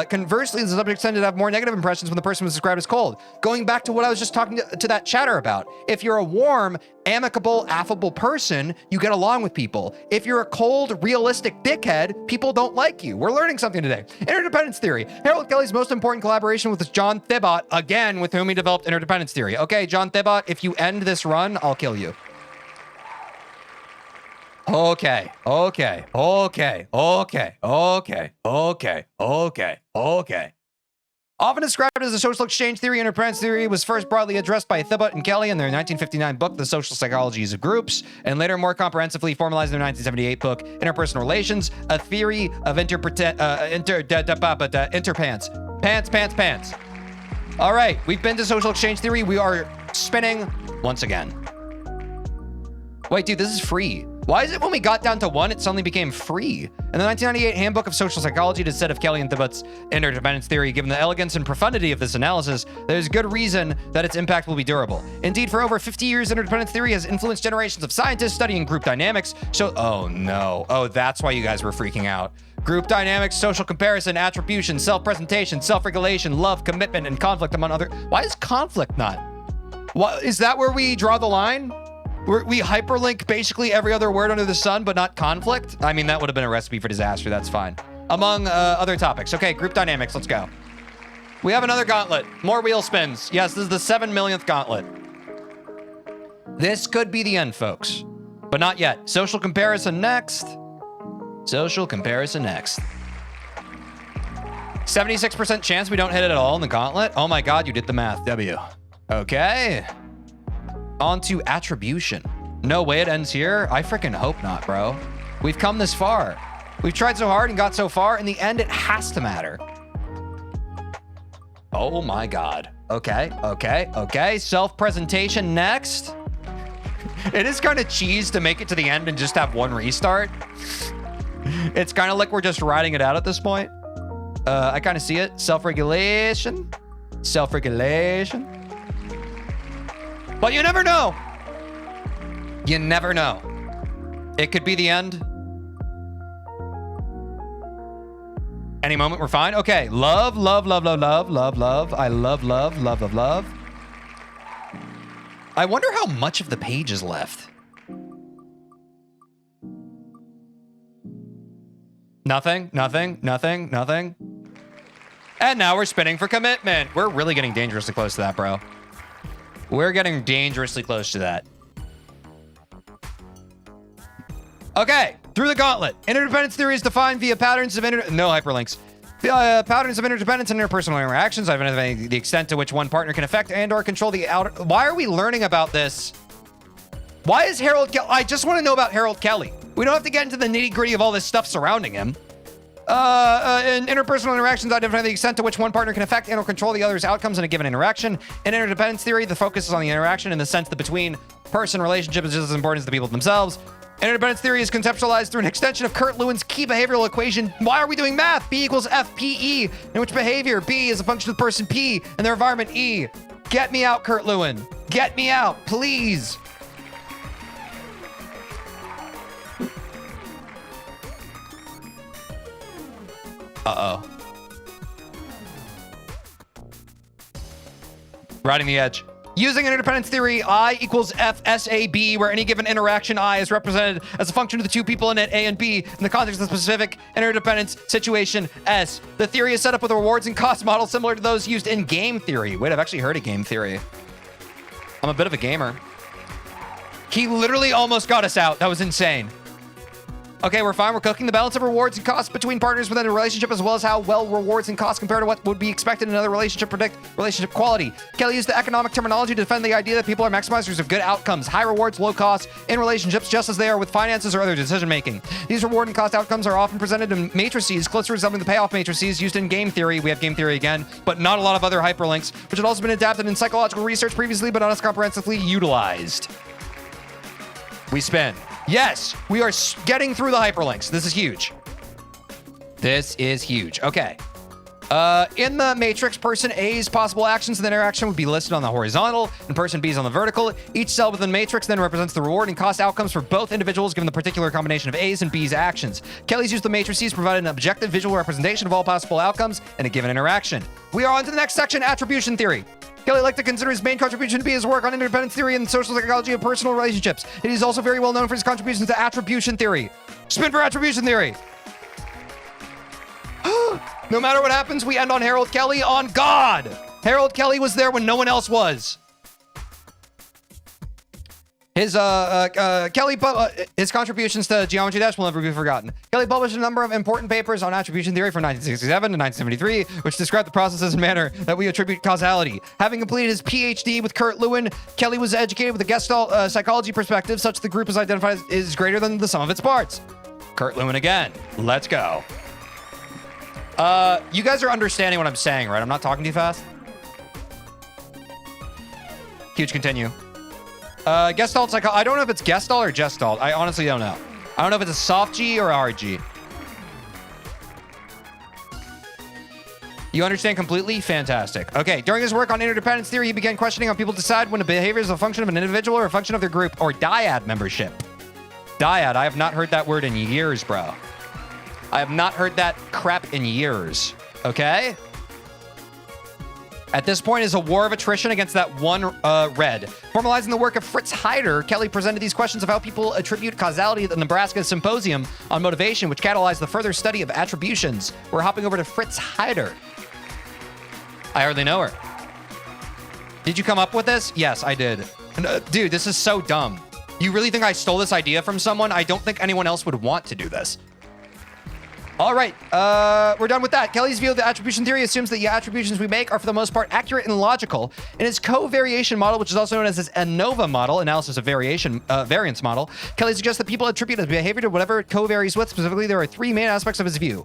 Conversely, the subjects tended to have more negative impressions when the person was described as cold. Going back to what I was just talking to that chatter about. If you're a warm, amicable, affable person, you get along with people. If you're a cold, realistic dickhead, people don't like you. We're learning something today. Interdependence theory. Harold Kelly's most important collaboration was John Thibaut, again, with whom he developed interdependence theory. Okay, John Thibaut, if you end this run, I'll kill you. Okay. Often described as a social exchange theory, interdependence theory was first broadly addressed by Thibaut and Kelly in their 1959 book, The Social Psychologies of Groups, and later more comprehensively formalized in their 1978 book, Interpersonal Relations, a theory of interpants. Pants. All right, we've been to social exchange theory. We are spinning once again. Wait, dude, this is free. Why is it when we got down to one, it suddenly became free? In the 1998 Handbook of Social Psychology, it is said of Kelly and Thibaut's interdependence theory, given the elegance and profundity of this analysis, there's good reason that its impact will be durable. Indeed, for over 50 years, interdependence theory has influenced generations of scientists studying group dynamics. So, oh no. Oh, that's why you guys were freaking out. Group dynamics, social comparison, attribution, self-presentation, self-regulation, love, commitment, and conflict among other. Why is conflict not? What is that where we draw the line? We hyperlink basically every other word under the sun, but not conflict? I mean, that would have been a recipe for disaster. That's fine. Among other topics. Okay, group dynamics. Let's go. We have another gauntlet. More wheel spins. Yes, this is the 7 millionth gauntlet. This could be the end, folks. But not yet. Social comparison next. Social comparison next. 76% chance we don't hit it at all in the gauntlet. Oh my God, you did the math, W. Okay. On to attribution. No way it ends here. I freaking hope not, bro. We've come this far. We've tried so hard and got so far. In the end, it has to matter. Oh my God. Okay. Self-presentation next. It is kind of cheese to make it to the end and just have one restart. It's kind of like we're just riding it out at this point. I kind of see it. Self-regulation. But you never know. You never know. It could be the end. Any moment, we're fine. Okay, love. I love. I wonder how much of the page is left. Nothing. And now we're spinning for commitment. We're really getting dangerously close to that, bro. We're getting dangerously close to that. Okay, through the gauntlet. Interdependence theory is defined via patterns of no hyperlinks. Patterns of interdependence and interpersonal interactions, identifying the extent to which one partner can affect and or control the outer. Why are we learning about this Why is Harold Kelly? I just want to know about Harold Kelly. We don't have to get into the nitty gritty of all this stuff surrounding him. In interpersonal interactions, identify the extent to which one partner can affect and or control the other's outcomes in a given interaction. In interdependence theory, the focus is on the interaction in the sense that between person relationship is just as important as the people themselves. Interdependence theory is conceptualized through an extension of Kurt Lewin's key behavioral equation. Why are we doing math? B equals FPE, in which behavior B is a function of the person P and their environment E. Get me out, Kurt Lewin. Get me out, please. Uh-oh. Riding the edge. Using interdependence theory, I equals FSAB, where any given interaction I is represented as a function of the two people in it, A and B, in the context of the specific interdependence situation, S. The theory is set up with a rewards and cost model similar to those used in game theory. Wait, I've actually heard of game theory. I'm a bit of a gamer. He literally almost got us out. That was insane. Okay, we're fine. We're cooking. The balance of rewards and costs between partners within a relationship, as well as how well rewards and costs compare to what would be expected in another relationship, predict relationship quality. Kelly used the economic terminology to defend the idea that people are maximizers of good outcomes, high rewards, low costs in relationships, just as they are with finances or other decision making. These reward and cost outcomes are often presented in matrices closely resembling the payoff matrices used in game theory. We have game theory again, but not a lot of other hyperlinks, which had also been adapted in psychological research previously, but not as comprehensively utilized. We spin. Yes, we are getting through the hyperlinks. This is huge. This is huge. Okay. In the matrix, person A's possible actions in the interaction would be listed on the horizontal, and person B's on the vertical. Each cell within the matrix then represents the reward and cost outcomes for both individuals given the particular combination of A's and B's actions. Kelly's used the matrices provided an objective visual representation of all possible outcomes in a given interaction. We are on to the next section, attribution theory. Kelly liked to consider his main contribution to be his work on interdependence theory and social psychology of personal relationships. It is also very well known for his contributions to attribution theory. Spin for attribution theory. No matter what happens, we end on Harold Kelly on God. Harold Kelly was there when no one else was. His contributions to Geometry Dash will never be forgotten. Kelly published a number of important papers on attribution theory from 1967 to 1973, which described the processes and manner that we attribute causality. Having completed his PhD with Kurt Lewin, Kelly was educated with a Gestalt psychology perspective, such the group is identified as is greater than the sum of its parts. Kurt Lewin again. Let's go. You guys are understanding what I'm saying, right? I'm not talking too fast. Huge continue. Gestalt psycho. I don't know if it's Gestalt or Gestalt. I honestly don't know. I don't know if it's a soft G or a hard G. You understand completely? Fantastic. Okay, during his work on interdependence theory, he began questioning how people decide when a behavior is a function of an individual or a function of their group or dyad membership. Dyad. I have not heard that word in years, bro. I have not heard that crap in years. Okay? At this point is a war of attrition against that one red. Formalizing the work of Fritz Heider, Kelly presented these questions of how people attribute causality at the Nebraska Symposium on Motivation, which catalyzed the further study of attributions. We're hopping over to Fritz Heider. I hardly know her. Did you come up with this? Yes, I did. Dude, this is so dumb. You really think I stole this idea from someone? I don't think anyone else would want to do this. All right, we're done with that. Kelly's view of the attribution theory assumes that the attributions we make are for the most part accurate and logical. In his covariation model, which is also known as his ANOVA model, analysis of variance model, Kelly suggests that people attribute a behavior to whatever it covaries with. Specifically, there are three main aspects of his view.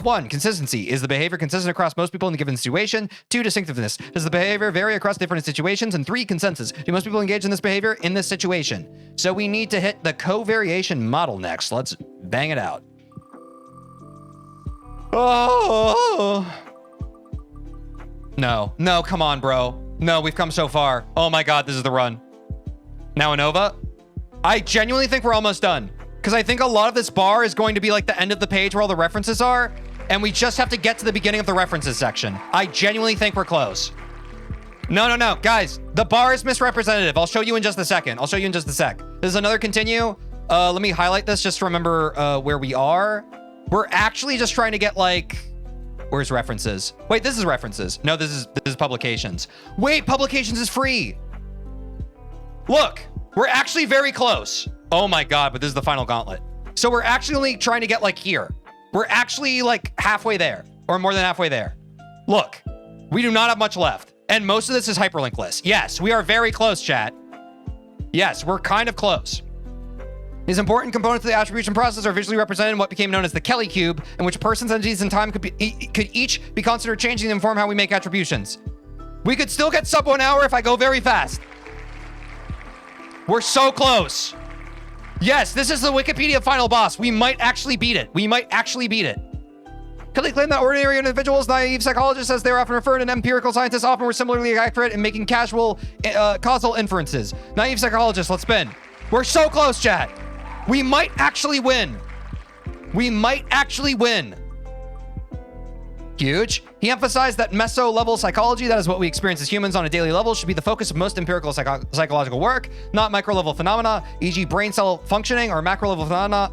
One, consistency. Is the behavior consistent across most people in a given situation? Two, distinctiveness. Does the behavior vary across different situations? And three, consensus. Do most people engage in this behavior in this situation? So we need to hit the covariation model next. Let's bang it out. Oh no, come on, bro. No, we've come so far. Oh my God, this is the run. Now ANOVA. I genuinely think we're almost done because I think a lot of this bar is going to be like the end of the page where all the references are, and we just have to get to the beginning of the references section. I genuinely think we're close. No, guys, the bar is misrepresentative. I'll show you in just a second. This is another continue. Let me highlight this just to remember where we are. We're actually just trying to get like, where's references? Wait, this is references. No, this is publications. Wait, publications is free. Look, we're actually very close. Oh my God, but this is the final gauntlet. So we're actually only trying to get like here. We're actually like halfway there or more than halfway there. Look, we do not have much left. And most of this is hyperlink list. Yes, we are very close, chat. Yes, we're kind of close. These important components of the attribution process are visually represented in what became known as the Kelly cube, in which persons, entities, and time could each be considered changing to inform how we make attributions. We could still get sub 1 hour if I go very fast. We're so close. Yes, this is the Wikipedia final boss. We might actually beat it. We might actually beat it. Kelly claimed that ordinary individuals, naive psychologists, as they were often referred, and empirical scientists often were similarly accurate in making casual causal inferences. Naive psychologists, let's spin. We're so close, chat. We might actually win. We might actually win. Huge. He emphasized that meso-level psychology, that is what we experience as humans on a daily level, should be the focus of most empirical psychological work, not micro-level phenomena, e.g. brain cell functioning, or macro-level phenomena,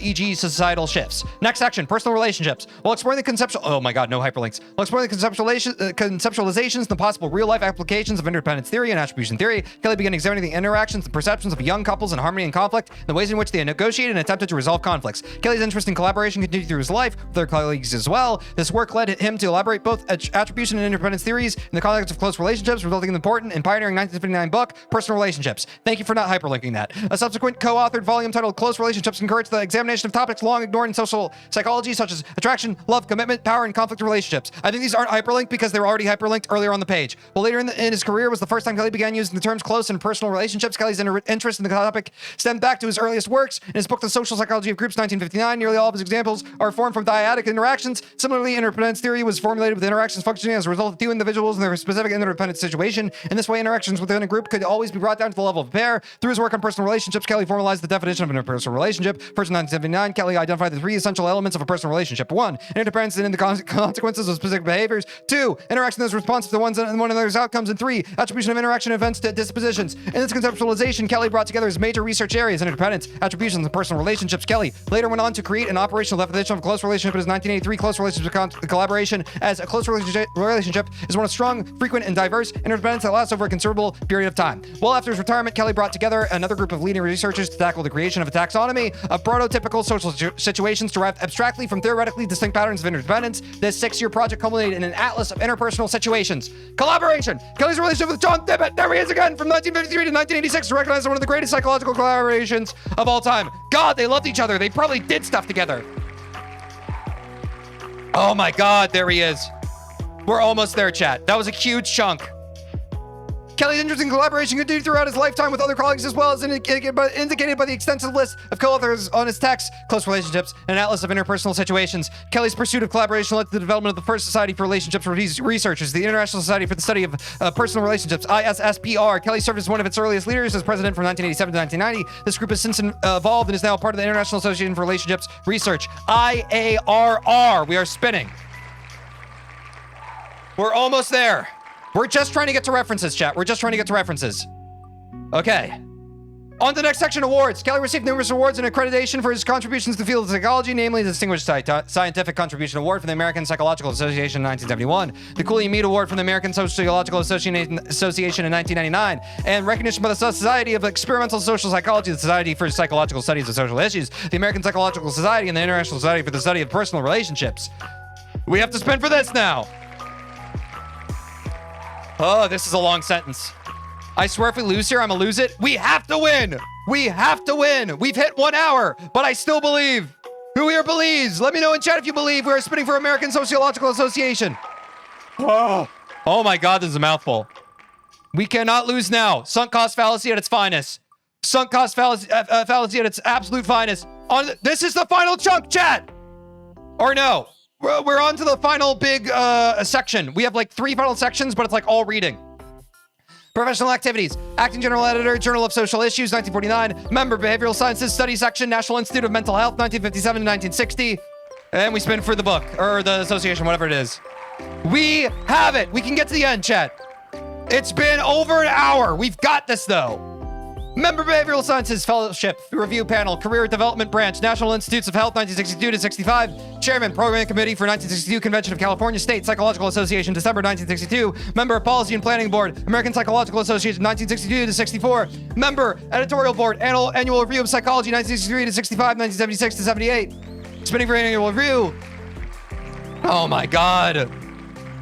e.g. societal shifts. Next section, personal relationships. While exploring the conceptual... Oh my god, no hyperlinks. While exploring the conceptualizations and the possible real-life applications of interdependence theory and attribution theory, Kelly began examining the interactions and perceptions of young couples in harmony and conflict, and the ways in which they negotiated and attempted to resolve conflicts. Kelly's interest in collaboration continued through his life, with other colleagues as well. This work led him to elaborate both attribution and interdependence theories in the context of close relationships, resulting in the important and pioneering 1959 book, Personal Relationships. Thank you for not hyperlinking that. A subsequent co-authored volume titled Close Relationships encouraged the examination of topics long ignored in social psychology, such as attraction, love, commitment, power, and conflict relationships. I think these aren't hyperlinked because they were already hyperlinked earlier on the page. Well, later in his career was the first time Kelly began using the terms close and personal relationships. Kelly's interest in the topic stemmed back to his earliest works. In his book, The Social Psychology of Groups, 1959, nearly all of his examples are formed from dyadic interactions. Similarly, interdependence theory was formulated with interactions functioning as a result of two individuals in their specific interdependent situation. In this way, interactions within a group could always be brought down to the level of a pair. Through his work on personal relationships, Kelly formalized the definition of an interpersonal relationship. First, in 1979, Kelly identified the three essential elements of a personal relationship. 1, interdependence in the consequences of specific behaviors. 2, interaction that is responsive to one another's outcomes. And 3, attribution of interaction events to dispositions. In this conceptualization, Kelly brought together his major research areas: interdependence, attributions, and personal relationships. Kelly later went on to create an operational definition of a close relationship in his 1983 Close Relationship Collaboration, as a close relationship is one of strong, frequent, and diverse interdependence that lasts over a considerable period of time. Well, after his retirement, Kelly brought together another group of leading researchers to tackle the creation of a taxonomy of prototypical social situations derived abstractly from theoretically distinct patterns of interdependence. This 6-year project culminated in an atlas of interpersonal situations. Collaboration. Kelly's relationship with John Thibbett, there he is again, from 1953 to 1986, is recognized as one of the greatest psychological collaborations of all time. God, they loved each other. They probably did stuff together. Oh my god, there he is. We're almost there, chat. That was a huge chunk. Kelly's interest in collaboration continued throughout his lifetime with other colleagues, as well as indicated by the extensive list of co-authors on his text, Close Relationships, and an Atlas of Interpersonal Situations. Kelly's pursuit of collaboration led to the development of the first Society for Relationships Researchers, the International Society for the Study of Personal Relationships, ISSPR. Kelly served as one of its earliest leaders as president from 1987 to 1990. This group has since evolved and is now a part of the International Association for Relationships Research, IARR. We are spinning. We're almost there. We're just trying to get to references, chat. We're just trying to get to references. Okay. On to the next section, awards. Kelly received numerous awards and accreditation for his contributions to the field of psychology, namely the Distinguished Scientific Contribution Award from the American Psychological Association in 1971, the Cooley Mead Award from the American Sociological Association in 1999, and recognition by the Society of Experimental Social Psychology, the Society for Psychological Studies of Social Issues, the American Psychological Society, and the International Society for the Study of Personal Relationships. We have to spin for this now. Oh, this is a long sentence. I swear if we lose here, I'm gonna lose it. We have to win. We have to win. We've hit 1 hour, but I still believe. Who here believes? Let me know in chat if you believe. We're spinning for American Sociological Association. Oh my God, this is a mouthful. We cannot lose now. Sunk cost fallacy at its finest. Sunk cost fallacy at its absolute finest. This is the final chunk, chat. Or no. We're on to the final big section. We have like 3 final sections, but it's like all reading. Professional activities. Acting General Editor, Journal of Social Issues, 1949. Member, Behavioral Sciences Study Section, National Institute of Mental Health, 1957 to 1960. And we spin for the book, or the association, whatever it is. We have it. We can get to the end, chat. It's been over an hour. We've got this, though. Member Behavioral Sciences Fellowship Review Panel, Career Development Branch, National Institutes of Health, 1962 to 65. Chairman, Program Committee for 1962 Convention of California State Psychological Association, December 1962. Member of Policy and Planning Board, American Psychological Association, 1962 to 64. Member, Editorial Board, Annual Review of Psychology, 1963 to 65, 1976 to 78. Spinning for Annual Review. Oh my God.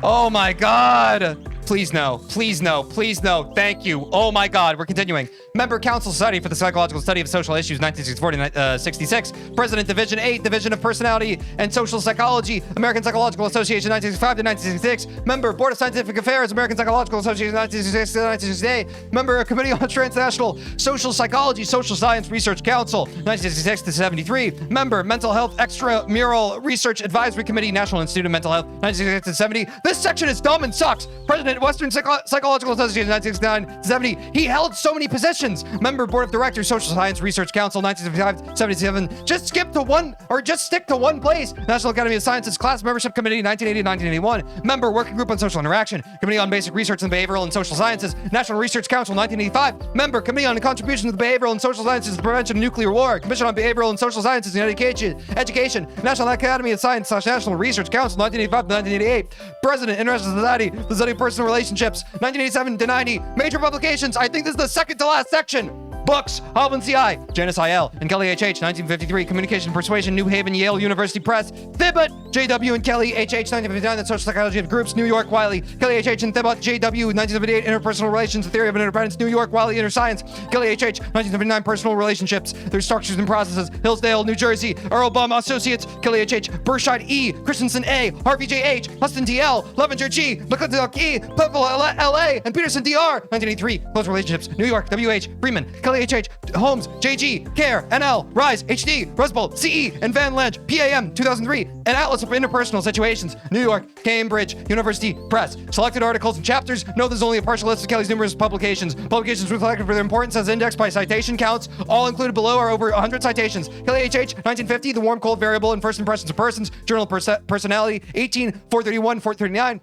Oh my God. Please no. Please no. Please no. Thank you. Oh my God. We're continuing. Member Council Society for the Psychological Study of Social Issues, 1964 to 66. President, Division 8, Division of Personality and Social Psychology, American Psychological Association, 1965 to 1966. Member Board of Scientific Affairs, American Psychological Association, 1966 to 1968. Member Committee on Transnational Social Psychology, Social Science Research Council, 1966 to 73. Member Mental Health Extramural Research Advisory Committee, National Institute of Mental Health, 1966 to 70. This section is dumb and sucks. President, Western Psychological Association, 1969 to 70. He held so many positions. Member Board of Directors, Social Science Research Council, 1975 to 77. Just skip to one, or just stick to one place. National Academy of Sciences Class Membership Committee, 1980 to 1981. Member Working Group on Social Interaction, Committee on Basic Research in Behavioral and Social Sciences, National Research Council, 1985. Member Committee on the Contribution to the Behavioral and Social Sciences to Prevention of Nuclear War, Commission on Behavioral and Social Sciences in Education, National Academy of Science / National Research Council, 1985 to 1988. President, International Society for the Study of Personal Relationships, 1987 to 90. Major publications. I think this is the second to last section. Books, Hovland C.I., Janice I.L., and Kelly H.H., 1953. Communication Persuasion, New Haven, Yale University Press. Thibaut, J.W. and Kelly H.H., 1959. The Social Psychology of Groups, New York, Wiley. Kelly H.H. and Thibaut, J.W., 1978. Interpersonal Relations, The Theory of Interdependence, New York, Wiley, Inner Science. Kelly H.H., 1979. Personal Relationships, Their Structures and Processes, Hillsdale, New Jersey. Earl Baum Associates, Kelly H.H., Burscheid E., Christensen A., Harvey J.H., Huston T.L., Levenger G., McClintock E., Purple L.A., and Peterson D.R., 1983. Close Relationships, New York, W.H., Freeman. Kelly H.H., Holmes, JG, Care, NL, Rise, HD, Rusbold, CE, and Van Lange, PAM, 2003, An Atlas of Interpersonal Situations, New York, Cambridge University Press. Selected articles and chapters. Note there's only a partial list of Kelly's numerous publications. Publications reflected for their importance as indexed by citation counts. All included below are over 100 citations. Kelly H.H., 1950, The Warm Cold Variable in First Impressions of Persons, Journal of Personality, 18, 431, 439.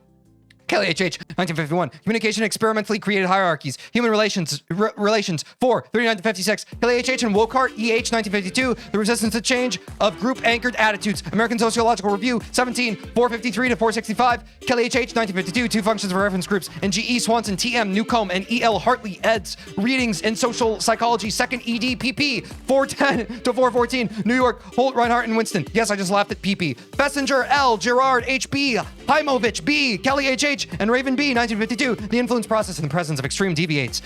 Kelly H.H., 1951. Communication Experimentally Created Hierarchies. Human Relations, 4, 39 to 56. Kelly H.H. and Wokart E.H., 1952. The Resistance to Change of Group-Anchored Attitudes. American Sociological Review, 17, 453 to 465. Kelly H.H., 1952. Two Functions of Reference Groups. And G.E. Swanson, T.M. Newcomb, and E.L. Hartley, eds. Readings in Social Psychology, 2nd ed. pp. 410 to 414. New York, Holt, Reinhardt, and Winston. Yes, I just laughed at pp. Fessinger, L. Gerard, H.B. Heimovich, B. Kelly H.H., and Raven B, 1952, The Influence Process in the Presence of Extreme Deviates.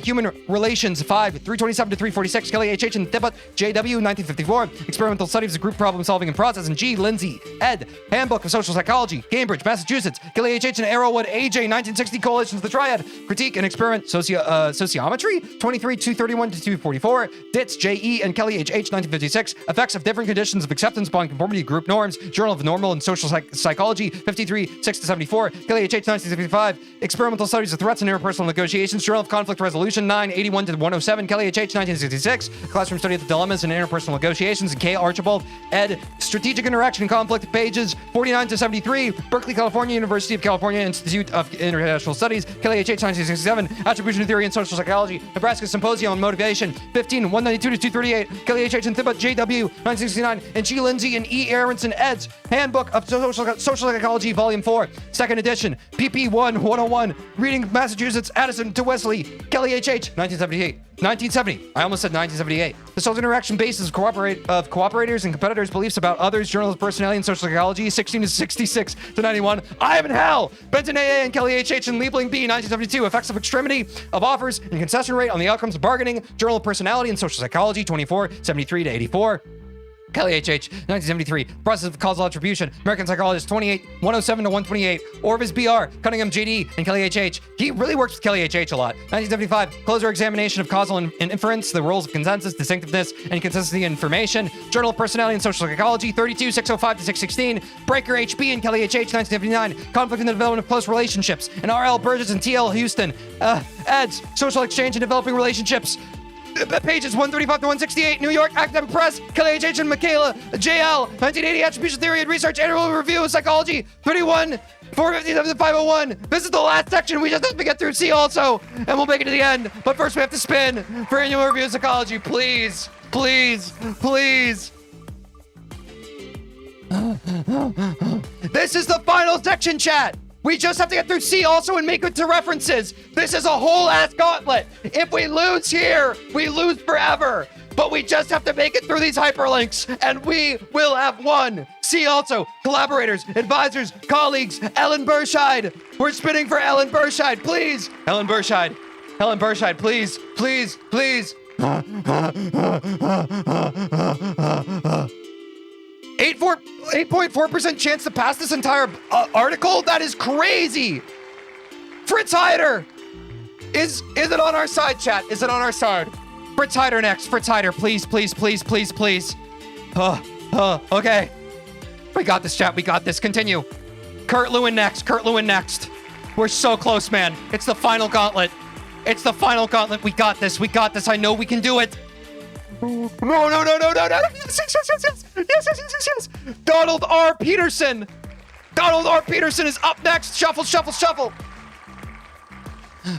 Human Relations, 5, 327 to 346, Kelly H.H. and Thibaut, J.W., 1954, Experimental Studies of Group Problem Solving and Process, and G. Lindsay, ed. Handbook of Social Psychology, Cambridge, Massachusetts, Kelly H.H. and Arrowwood, A.J., 1960, Coalitions of the Triad, Critique and Experiment, Sociometry, 23, 231 to 244, Ditz, J.E., and Kelly H.H., 1956, Effects of Different Conditions of Acceptance upon Conformity to Group Norms, Journal of Normal and Social Psychology, 53, 6 to 74, Kelly H.H., 1965, Experimental Studies of Threats and Interpersonal Negotiations, Journal of Conflict Resolution, 9, 81 to 107, Kelly H.H., 1966, Classroom Study of the Dilemmas and Interpersonal Negotiations, and K. Archibald, ed. Strategic Interaction and Conflict, pages 49 to 73, Berkeley, California, University of California Institute of International Studies, Kelly H.H., 1967, Attribution Theory and Social Psychology, Nebraska Symposium on Motivation, 15, 192 to 238, Kelly H.H. and Thibaut, J.W., 1969, and G. Lindsay and E. Aronson, eds. Handbook of Social Psychology, Volume 4, 2nd edition, pp. 1, 101, Reading Massachusetts, Addison to Wesley, Kelly H.H., 1970. I almost said 1978. The social interaction basis of cooperators and competitors' beliefs about others, Journal of Personality and Social Psychology, 16 to 66 to 91. Ivan Hell, Benton A.A. and Kelly H.H. and Liebling B, 1972. Effects of Extremity of Offers and Concession Rate on the Outcomes of Bargaining, Journal of Personality and Social Psychology, 24, 73 to 84. Kelly H.H., 1973, Process of Causal Attribution, American Psychologist, 28, 107 to 128, Orvis B.R., Cunningham J.D., and Kelly H.H. He really works with Kelly H.H. a lot. 1975, Closer Examination of Causal and Inference, the Roles of Consensus, Distinctiveness, and Consistency in Information, Journal of Personality and Social Psychology, 32, 605 to 616, Breaker H.B. and Kelly H.H., 1979, Conflict in the Development of Close Relationships, and R.L. Burgess and T.L. Houston, eds. Social Exchange and Developing Relationships, pages 135 to 168, New York Academic Press, Kelly H.H. and Michaela J.L., 1980, Attribution Theory and Research, Annual Review of Psychology, 31, 457 to 501. This is the last section. We just have to get through C also, and we'll make it to the end. But first we have to spin for Annual Review of Psychology. Please, please, please. This is the final section, chat. We just have to get through C also and make it to references. This is a whole ass gauntlet. If we lose here, we lose forever. but we just have to make it through these hyperlinks, and we will have won. See also, collaborators, advisors, colleagues, Ellen Burscheid. We're spinning for Ellen Burscheid, please. Ellen Burscheid, please, please, please. 8.4% chance to pass this entire article? That is crazy. Fritz Heider. Is it on our side, chat? Is it on our side? Fritz Heider next. Fritz Heider, please, please, please, please, please. Okay. We got this, chat. We got this. Continue. Kurt Lewin next. Kurt Lewin next. We're so close, man. It's the final gauntlet. It's the final gauntlet. We got this. We got this. I know we can do it. No. Yes. Yes. Donald R. Peterson. Donald R. Peterson is up next. Shuffle.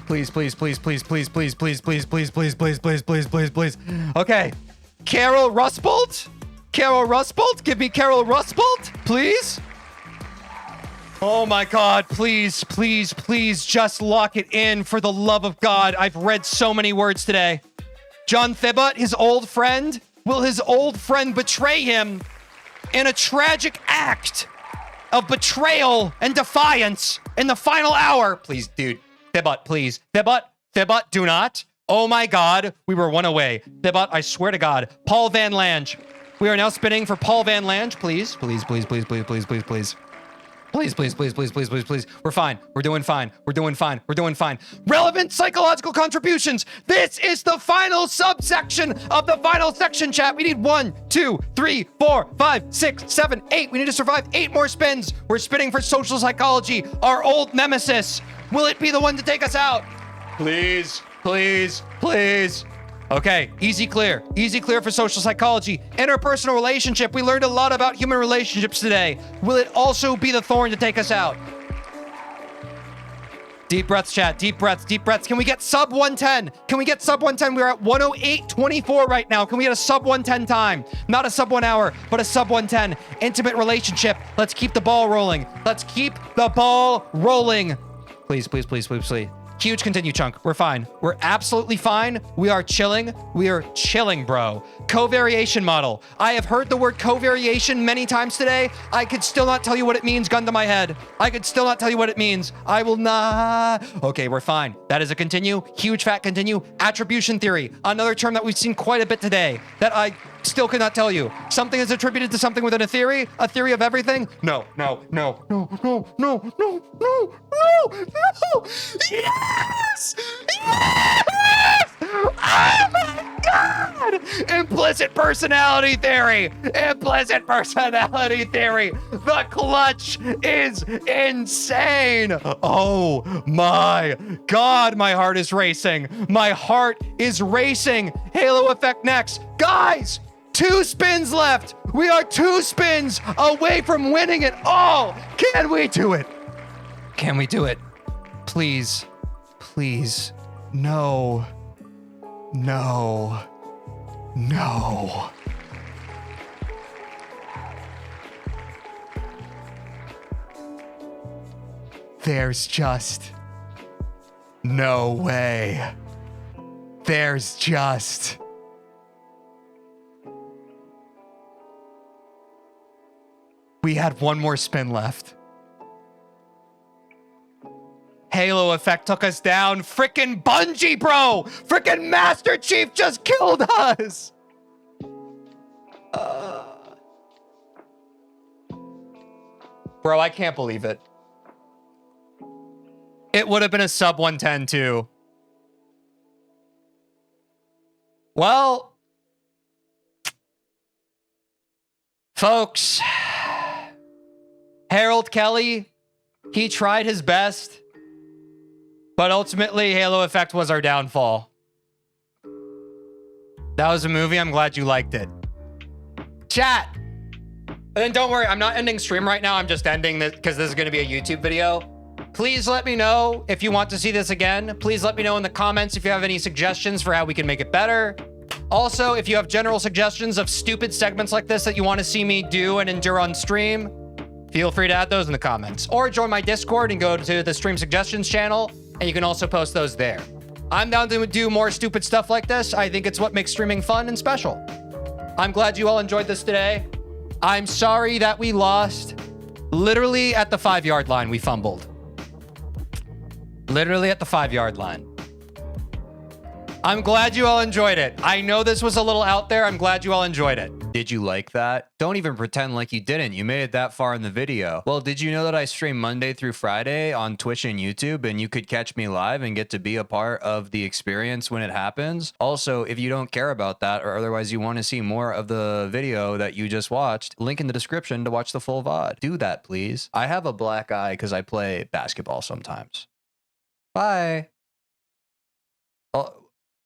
Please. Okay. Carol Rusbolt? Give me Carol Rusbolt, please. Oh my God, please, just lock it in for the love of God. I've read so many words today. John Thibaut, his old friend? Will his old friend betray him in a tragic act of betrayal and defiance in the final hour? Please, dude. Thibaut, please. Thibaut, do not. Oh my God, we were one away. Thibaut, I swear to God. Paul Van Lange. We are now spinning for Paul Van Lange. Please. Please. We're fine. We're doing fine. Relevant psychological contributions. This is the final subsection of the final section, chat. We need 1, 2, 3, 4, 5, 6, 7, 8. We need to survive 8 more spins. We're spinning for social psychology, our old nemesis. Will it be the one to take us out? Please. Okay, easy clear for social psychology. Interpersonal relationship. We learned a lot about human relationships today. Will it also be the thorn to take us out? Deep breaths, chat. Deep breaths. Can we get sub 110? We're at 108.24 right now. Can we get a sub 110 time? Not a sub 1 hour, but a sub 110. Intimate relationship. Let's keep the ball rolling. Please. Huge continue chunk. We're fine. We're absolutely fine. We are chilling, bro. Covariation model. I have heard the word covariation many times today. I could still not tell you what it means, gun to my head. I will not. Okay, we're fine. That is a continue. Huge fat continue. Attribution theory. Another term that we've seen quite a bit today that I still cannot tell you. Something is attributed to something within a theory of everything. No. Yes! Oh my God! Implicit personality theory. The clutch is insane. Oh my God, my heart is racing. Halo effect next. Guys, 2 spins left. We are 2 spins away from winning it all. Can we do it? Please. No. There's just no way. We had 1 more spin left. Halo effect took us down. Frickin' Bungie, bro! Frickin' Master Chief just killed us! Bro, I can't believe it. It would have been a sub 110 too. Well, folks, Harold Kelly, he tried his best, but ultimately Halo Effect was our downfall. That was a movie. I'm glad you liked it. Chat. And then don't worry, I'm not ending stream right now. I'm just ending this because this is going to be a YouTube video. Please let me know if you want to see this again. Please let me know in the comments if you have any suggestions for how we can make it better. Also, if you have general suggestions of stupid segments like this that you want to see me do and endure on stream, feel free to add those in the comments. Or join my Discord and go to the Stream Suggestions channel, and you can also post those there. I'm down to do more stupid stuff like this. I think it's what makes streaming fun and special. I'm glad you all enjoyed this today. I'm sorry that we lost. Literally at the 5-yard line, we fumbled. Literally at the 5-yard line. I'm glad you all enjoyed it. I know this was a little out there. I'm glad you all enjoyed it. Did you like that? Don't even pretend like you didn't. You made it that far in the video. Well, did you know that I stream Monday through Friday on Twitch and YouTube, and you could catch me live and get to be a part of the experience when it happens? Also, if you don't care about that, or otherwise you want to see more of the video that you just watched, link in the description to watch the full VOD. Do that, please. I have a black eye because I play basketball sometimes. Bye. Oh.